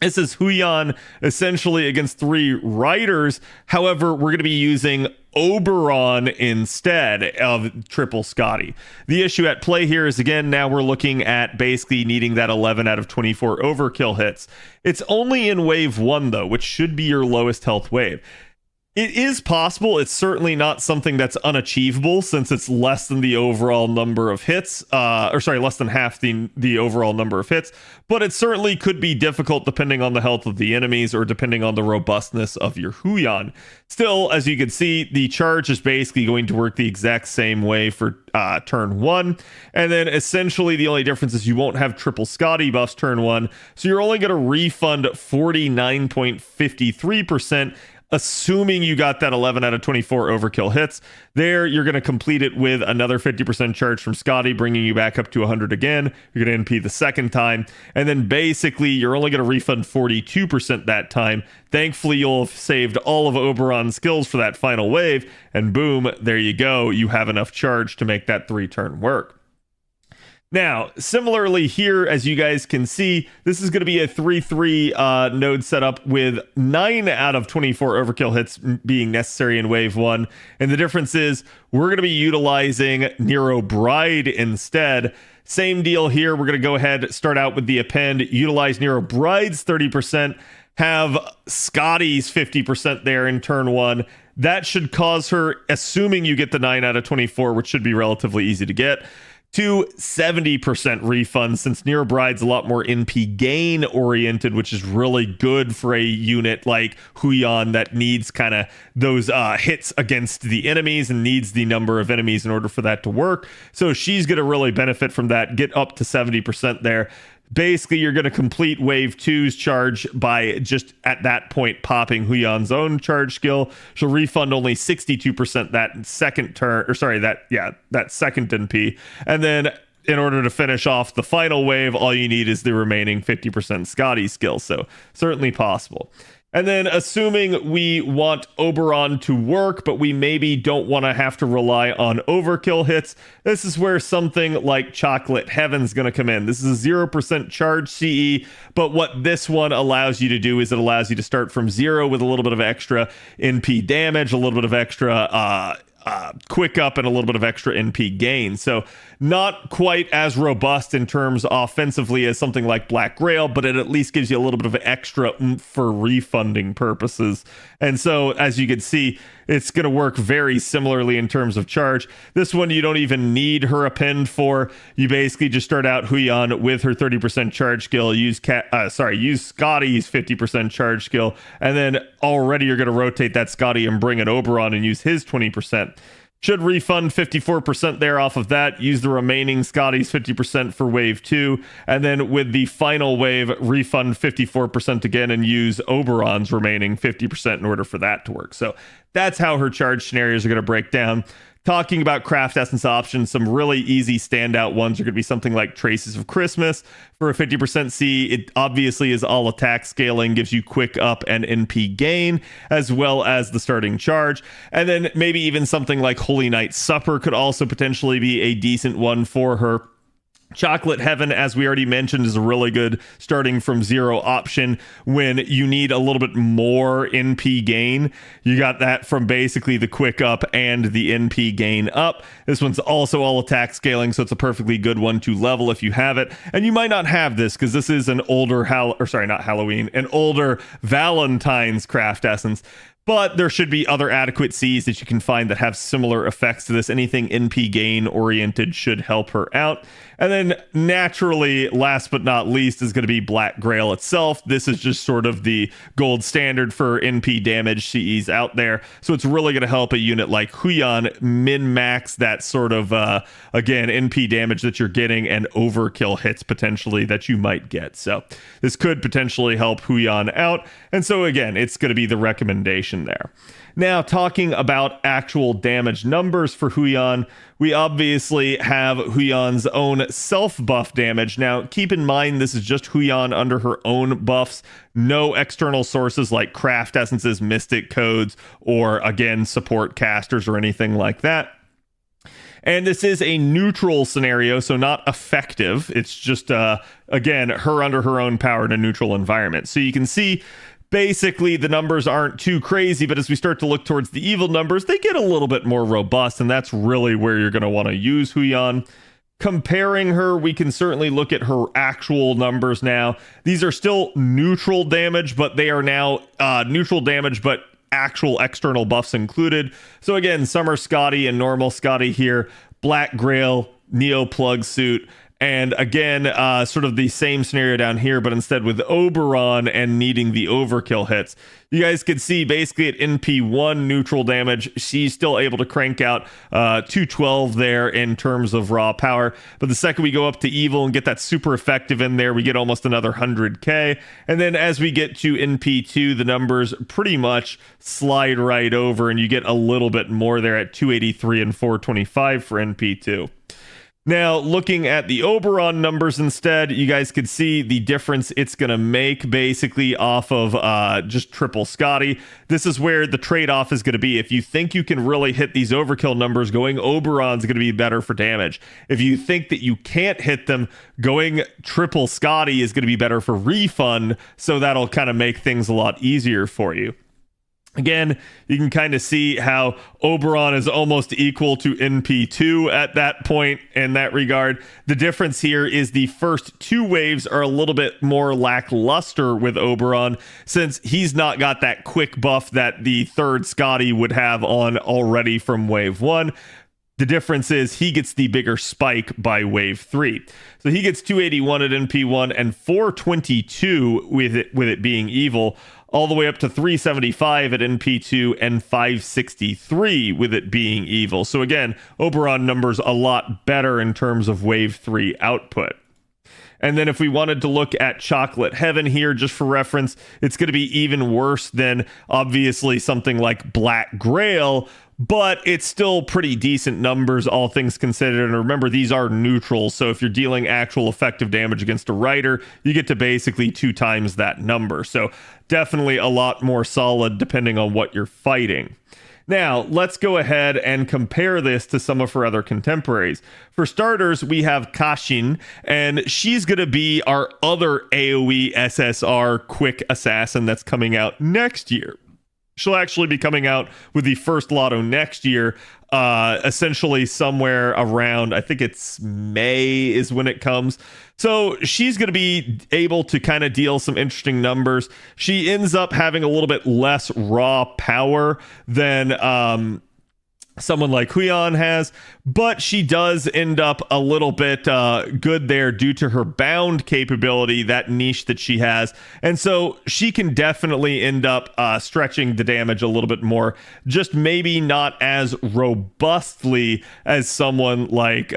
This is Huyan essentially against 3 riders. However, we're going to be using Oberon instead of triple Scotty. The issue at play here is, again, now we're looking at basically needing that 11 out of 24 overkill hits. It's only in wave 1 though, which should be your lowest health wave. It is possible. It's certainly not something that's unachievable, since it's less than the overall number of hits, less than half the overall number of hits, but it certainly could be difficult depending on the health of the enemies or depending on the robustness of your Huyan. Still, as you can see, the charge is basically going to work the exact same way for turn 1, and then essentially the only difference is you won't have triple Scotty buffs turn 1, so you're only going to refund 49.53%, assuming you got that 11 out of 24 overkill hits. There, you're going to complete it with another 50% charge from Scotty, bringing you back up to 100 again. You're going to NP the second time, and then basically you're only going to refund 42% that time. Thankfully, you'll have saved all of Oberon's skills for that final wave, and boom, there you go. You have enough charge to make that 3-turn work. Now, similarly here, as you guys can see, this is going to be a 3-3 node setup with 9 out of 24 overkill hits being necessary in wave 1. And the difference is we're going to be utilizing Nero Bride instead. Same deal here. We're going to go ahead, start out with the append, utilize Nero Bride's 30%, have Scotty's 50% there in turn 1. That should cause her, assuming you get the 9 out of 24, which should be relatively easy to get, to 70% refund, since Nero Bride's a lot more NP gain oriented, which is really good for a unit like Huyan that needs kind of those hits against the enemies and needs the number of enemies in order for that to work. So she's going to really benefit from that, get up to 70% there. Basically, you're going to complete wave 2's charge by just at that point popping Huyan's own charge skill. She'll refund only 62% that second turn, that second NP. And then in order to finish off the final wave, all you need is the remaining 50% Scotty skill. So certainly possible. And then assuming we want Oberon to work, but we maybe don't want to have to rely on overkill hits, this is where something like Chocolate Heaven's going to come in. This is a 0% charge CE, but what this one allows you to do is it allows you to start from 0 with a little bit of extra NP damage, a little bit of extra quick up, and a little bit of extra NP gain. So not quite as robust in terms offensively as something like Black Grail, but it at least gives you a little bit of extra oomph for refunding purposes. And so as you can see, it's going to work very similarly in terms of charge. This one you don't even need her append for. You basically just start out Huyan with her 30% charge skill, use Scotty's 50% charge skill, and then already you're going to rotate that Scotty and bring in Oberon and use his 20%. Should refund 54% there off of that. Use the remaining Scotty's 50% for wave 2. And then with the final wave, refund 54% again and use Oberon's remaining 50% in order for that to work. So that's how her charge scenarios are going to break down. Talking about craft essence options, some really easy standout ones are going to be something like Traces of Christmas. For a 50% C, it obviously is all attack scaling, gives you quick up and NP gain, as well as the starting charge. And then maybe even something like Holy Night Supper could also potentially be a decent one for her. Chocolate Heaven, as we already mentioned, is a really good starting from 0 option when you need a little bit more NP gain. You got that from basically the quick up and the NP gain up. This one's also all attack scaling, so it's a perfectly good one to level if you have it. And you might not have this because this is an older an older Valentine's craft essence. But there should be other adequate Cs that you can find that have similar effects to this. Anything NP gain oriented should help her out. And then naturally, last but not least, is going to be Black Grail itself. This is just sort of the gold standard for NP damage CEs out there. So it's really going to help a unit like Huyan min-max that sort of, again, NP damage that you're getting and overkill hits potentially that you might get. So this could potentially help Huyan out. And so again, it's going to be the recommendation there. Now, talking about actual damage numbers for Huyan, we obviously have Huyan's own self-buff damage. Now, keep in mind, this is just Huyan under her own buffs. No external sources like craft essences, mystic codes, or, again, support casters or anything like that. And this is a neutral scenario, so not effective. It's just, again, her under her own power in a neutral environment. So you can see basically the numbers aren't too crazy, but as we start to look towards the evil numbers, they get a little bit more robust, and that's really where you're going to want to use Huyan. Comparing her, we can certainly look at her actual numbers now. These are still neutral damage, but they are now neutral damage, but actual external buffs included. So again, Summer Scotty and normal Scotty here, Black Grail, Neo Plug Suit, and again, sort of the same scenario down here, but instead with Oberon and needing the overkill hits. You guys can see basically at NP1 neutral damage, she's still able to crank out 212 there in terms of raw power. But the second we go up to evil and get that super effective in there, we get almost another 100k. And then as we get to NP2, the numbers pretty much slide right over, and you get a little bit more there at 283 and 425 for NP2. Now, looking at the Oberon numbers instead, you guys could see the difference it's going to make basically off of just triple Scotty. This is where the trade-off is going to be. If you think you can really hit these overkill numbers, going Oberon's going to be better for damage. If you think that you can't hit them, going triple Scotty is going to be better for refund, so that'll kind of make things a lot easier for you. Again, you can kind of see how Oberon is almost equal to NP2 at that point in that regard. The difference here is the first two waves are a little bit more lackluster with Oberon, since he's not got that quick buff that the third Scotty would have on already from wave 1. The difference is he gets the bigger spike by wave 3. So he gets 281 at NP1 and 422 with it being evil, all the way up to 375 at NP2 and 563 with it being evil. So again, Oberon numbers a lot better in terms of wave 3 output. And then if we wanted to look at Chocolate Heaven here, just for reference, it's going to be even worse than obviously something like Black Grail, but it's still pretty decent numbers, all things considered. And remember, these are neutral, so if you're dealing actual effective damage against a rider, you get to basically 2 times that number. So definitely a lot more solid depending on what you're fighting. Now, let's go ahead and compare this to some of her other contemporaries. For starters, we have Kashin, and she's going to be our other AoE SSR quick assassin that's coming out next year. She'll actually be coming out with the first lotto next year, essentially somewhere around, I think it's May is when it comes. So she's going to be able to kind of deal some interesting numbers. She ends up having a little bit less raw power than someone like Huyan has, but she does end up a little bit good there due to her bound capability, that niche that she has. And so she can definitely end up stretching the damage a little bit more, just maybe not as robustly as someone like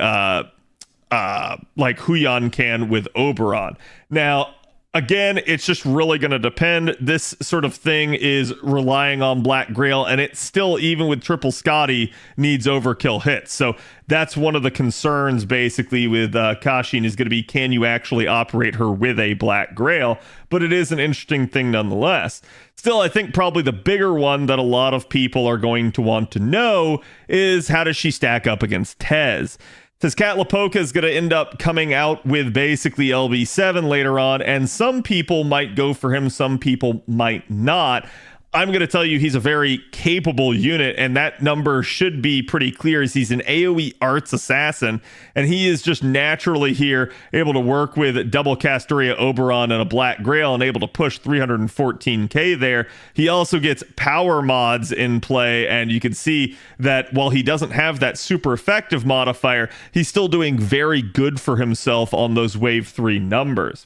Huyan can with Oberon. Now, again, it's just really going to depend. This sort of thing is relying on Black Grail, and it still, even with triple Scotty, needs overkill hits. So that's one of the concerns basically with Kashin is going to be, can you actually operate her with a Black Grail? But it is an interesting thing nonetheless. Still, I think probably the bigger one that a lot of people are going to want to know is, how does she stack up against Tez? Says Catlapoca is going to end up coming out with basically LB7 later on, and some people might go for him, some people might not. I'm going to tell you he's a very capable unit, and that number should be pretty clear as he's an AoE arts assassin, and he is just naturally here able to work with double Castoria Oberon and a Black Grail and able to push 314k there. He also gets power mods in play, and you can see that while he doesn't have that super effective modifier, he's still doing very good for himself on those wave 3 numbers.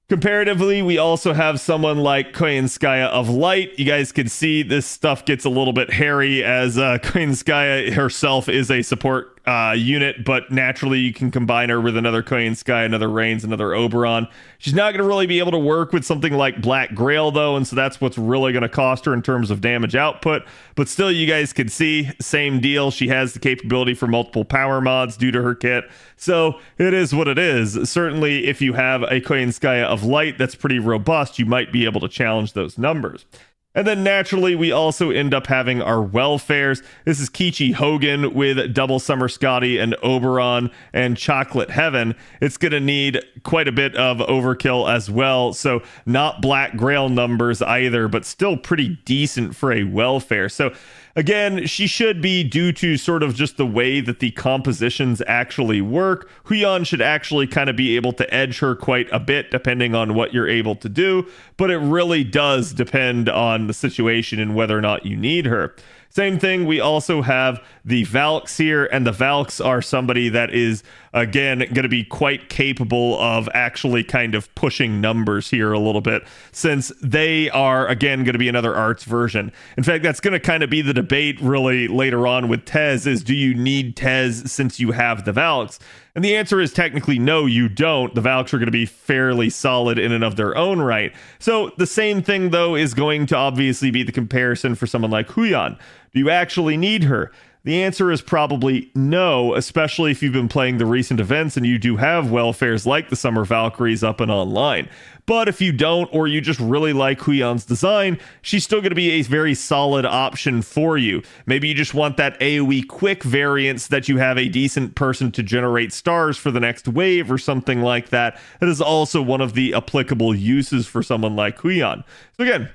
Comparatively, we also have someone like Koyanskaya of Light. You guys can see this stuff gets a little bit hairy as Koyanskaya herself is a support unit, but naturally you can combine her with another Koyanskaya, another Reigns, another Oberon. She's not going to really be able to work with something like Black Grail, though, and so that's what's really going to cost her in terms of damage output. But still, you guys can see, same deal. She has the capability for multiple power mods due to her kit. So it is what it is. Certainly, if you have a Koyanskaya of Light that's pretty robust, you might be able to challenge those numbers. And then naturally, we also end up having our welfares. This is Kichi Hogan with Double Summer Scotty and Oberon and Chocolate Heaven. It's going to need quite a bit of overkill as well. So not Black Grail numbers either, but still pretty decent for a welfare. So again, she should be, due to sort of just the way that the compositions actually work, Huyan should actually kind of be able to edge her quite a bit depending on what you're able to do, but it really does depend on the situation and whether or not you need her. Same thing, we also have the Valks here, and the Valks are somebody that is, again, going to be quite capable of actually kind of pushing numbers here a little bit, since they are, again, going to be another arts version. In fact, that's going to kind of be the debate really later on with Tez, is do you need Tez since you have the Valks? And the answer is technically no, you don't. The Valks are going to be fairly solid in and of their own right. So the same thing, though, is going to obviously be the comparison for someone like Huyan. Do you actually need her? The answer is probably no, especially if you've been playing the recent events and you do have welfares like the Summer Valkyries up and online. But if you don't, or you just really like Huyan's design, she's still going to be a very solid option for you. Maybe you just want that AoE quick variance that you have a decent person to generate stars for the next wave or something like that. That is also one of the applicable uses for someone like Huyan. So again,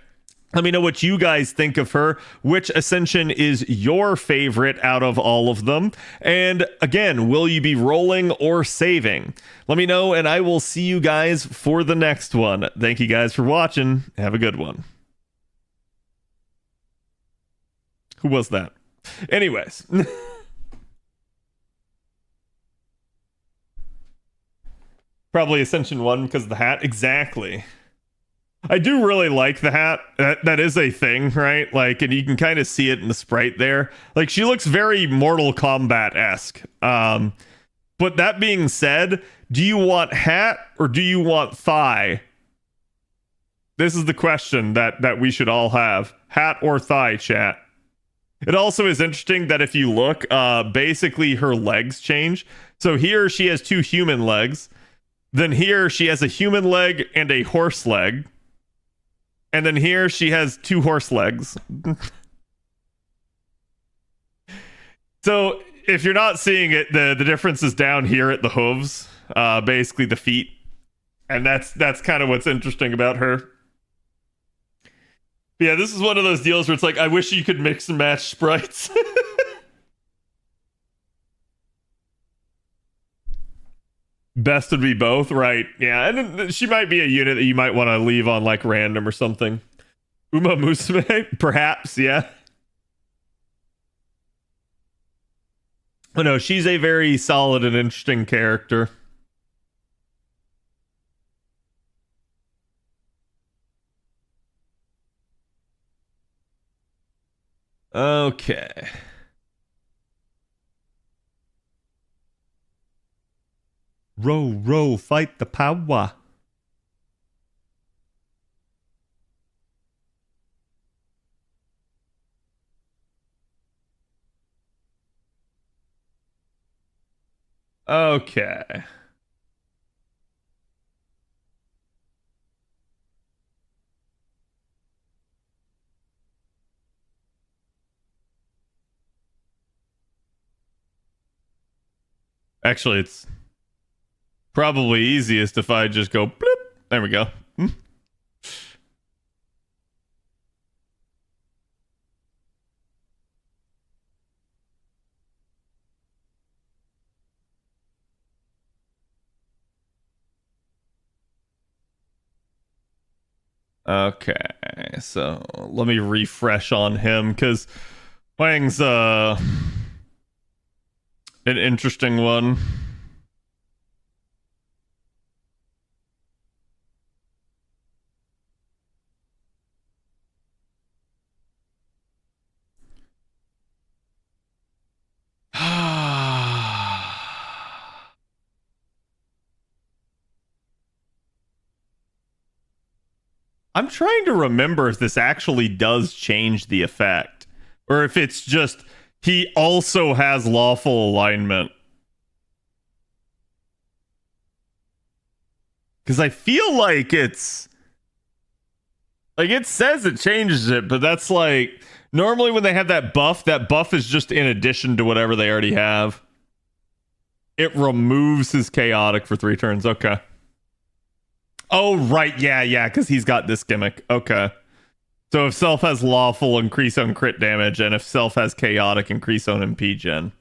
let me know what you guys think of her. Which Ascension is your favorite out of all of them? And again, will you be rolling or saving? Let me know, and I will see you guys for the next one. Thank you guys for watching. Have a good one. Who was that? Anyways. Probably Ascension 1 because of the hat. Exactly. I do really like the hat. That is a thing, right? Like, and you can kind of see it in the sprite there. Like, she looks very Mortal Kombat-esque. But that being said, do you want hat or do you want thigh? This is the question that we should all have. Hat or thigh, chat. It also is interesting that if you look, basically her legs change. So here she has 2 human legs. Then here she has a human leg and a horse leg. And then here she has 2 horse legs. So if you're not seeing it, the difference is down here at the hooves, basically the feet. And that's kind of what's interesting about her. But yeah, this is one of those deals where it's like, I wish you could mix and match sprites. Best would be both, right? Yeah, and then she might be a unit that you might want to leave on like random or something. Uma Musume, perhaps, yeah. Oh no, she's a very solid and interesting character. Okay. Row, row, fight the power. Okay. Actually, it's probably easiest if I just go bloop. There we go. Okay, so let me refresh on him because Wang's an interesting one. I'm trying to remember if this actually does change the effect, or if it's just he also has lawful alignment. Because I feel like it's like it says it changes it, but that's like normally when they have that buff is just in addition to whatever they already have. It removes his chaotic for 3 turns. Okay. Oh, right. Yeah, because he's got this gimmick. Okay. So if self has lawful, increase on crit damage, and if self has chaotic, increase on MP gen.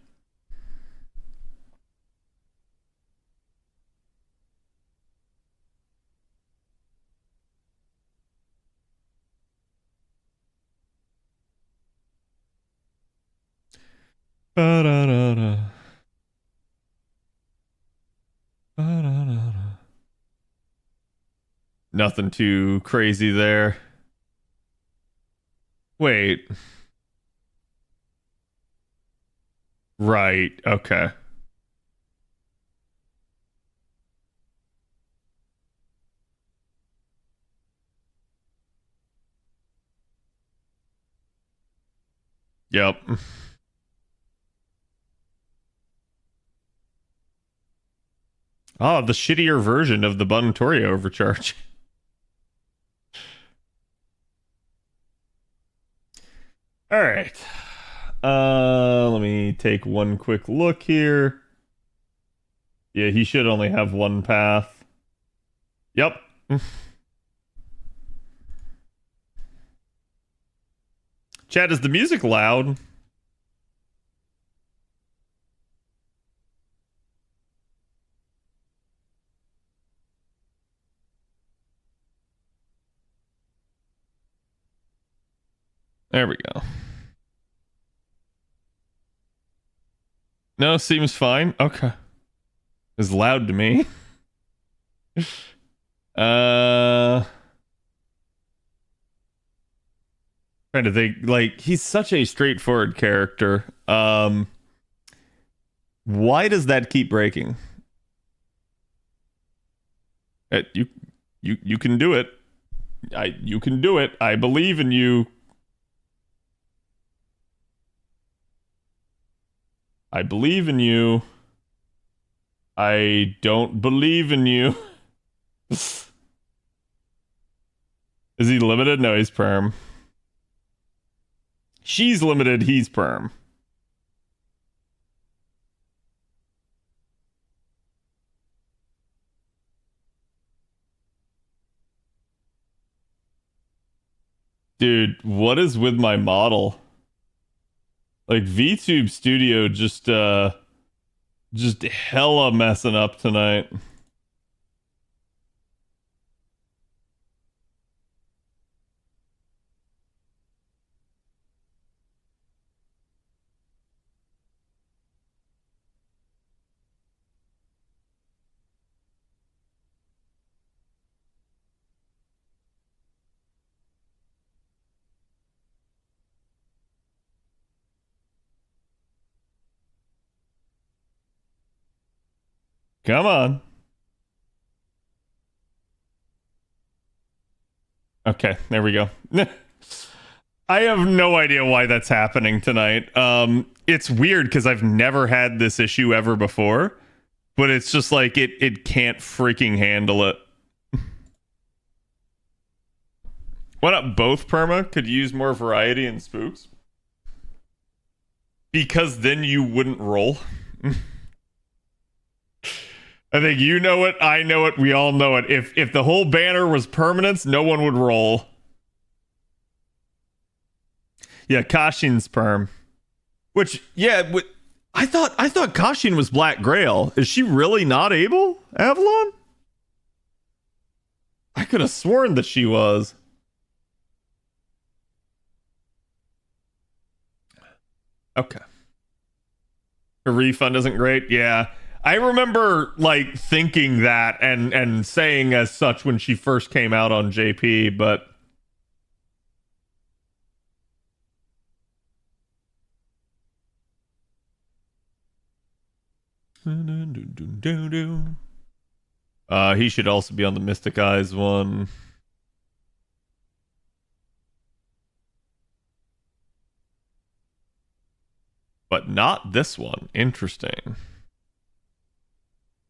Ba-da-da-da. Ba-da-da-da. Nothing too crazy there. Wait. Right. Okay. Yep. Oh, the shittier version of the Buntoria overcharge. All right. Let me take one quick look here. Yeah, he should only have one path. Yep. Chat, is the music loud? There we go. No, seems fine. Okay. It's loud to me. Trying to think, like, he's such a straightforward character. Why does that keep breaking? You can do it. You can do it. I believe in you. I believe in you. I don't believe in you. Is he limited? No, he's perm. She's limited, he's perm. Dude, what is with my model? Like VTube Studio just hella messing up tonight. Come on. Okay, there we go. I have no idea why that's happening tonight. It's weird because I've never had this issue ever before, but it's just like it can't freaking handle it. Why not both perma? Could use more variety in spooks? Because then you wouldn't roll. I think you know it, I know it, we all know it. If the whole banner was permanence, no one would roll. Yeah, Kashin's perm. Which, yeah, I thought Kashin was Black Grail. Is she really not able, Avalon? I could have sworn that she was. Okay. Her refund isn't great. Yeah. I remember like thinking that and saying as such when she first came out on JP, but he should also be on the Mystic Eyes one. But not this one. Interesting.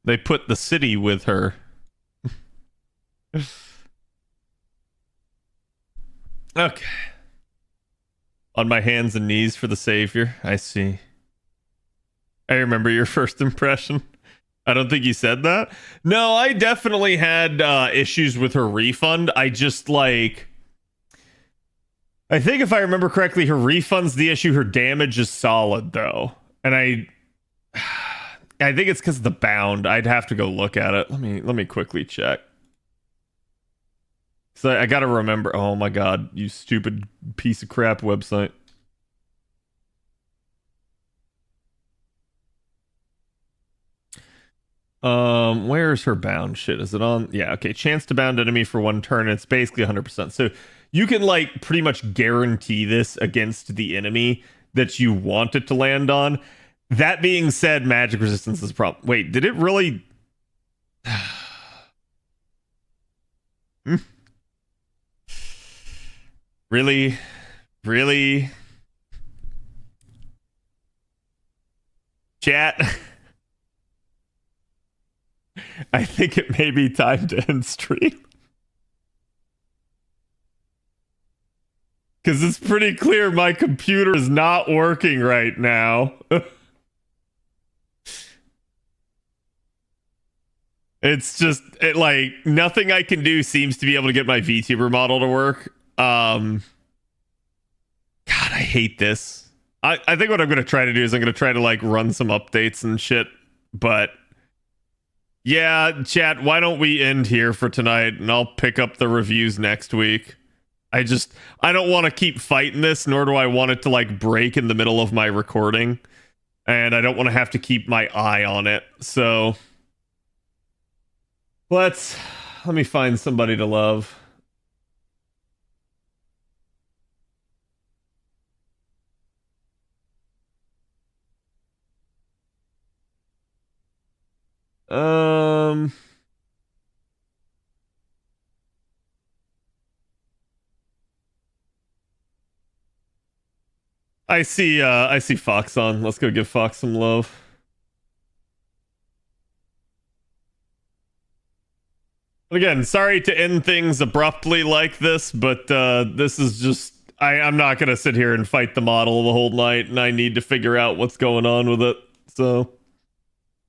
They put the city with her. Okay. On my hands and knees for the savior. I see. I remember your first impression. I don't think you said that. No, I definitely had issues with her refund. I just like... I think if I remember correctly, her refund's the issue. Her damage is solid, though. And I think it's because of the bound. I'd have to go look at it. Let me quickly check. So I gotta remember. Oh my god, you stupid piece of crap website. Where's her bound shit? Is it on? Yeah, okay. Chance to bound enemy for 1 turn. It's basically 100%. So you can like pretty much guarantee this against the enemy that you want it to land on. That being said, magic resistance is a problem. Wait, did it really? Really? Really? Chat? I think it may be time to end stream. Because it's pretty clear my computer is not working right now. It's just, like, nothing I can do seems to be able to get my VTuber model to work. God, I hate this. I think what I'm going to try to do is I'm going to try to, like, run some updates and shit. But, yeah, chat, why don't we end here for tonight, and I'll pick up the reviews next week. I don't want to keep fighting this, nor do I want it to like break in the middle of my recording. And I don't want to have to keep my eye on it. So let me find somebody to love. I see Fox on. Let's go give Fox some love. Again, sorry to end things abruptly like this, but this is just I'm not gonna sit here and fight the model the whole night, and I need to figure out what's going on with it. So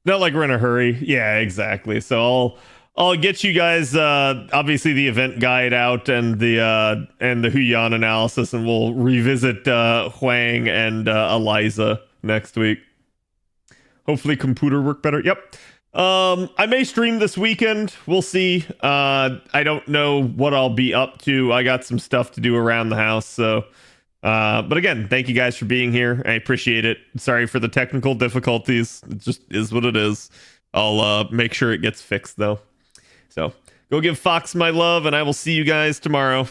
not like we're in a hurry. Yeah, exactly. So I'll get you guys obviously the event guide out and the Huyan analysis, and we'll revisit Huang and Eliza next week. Hopefully computer work better. Yep. I may stream this weekend. We'll see. I don't know what I'll be up to. I got some stuff to do around the house, so but again, thank you guys for being here. I appreciate it. Sorry for the technical difficulties. It just is what it is. I'll make sure it gets fixed though. So go give Fox my love, and I will see you guys tomorrow.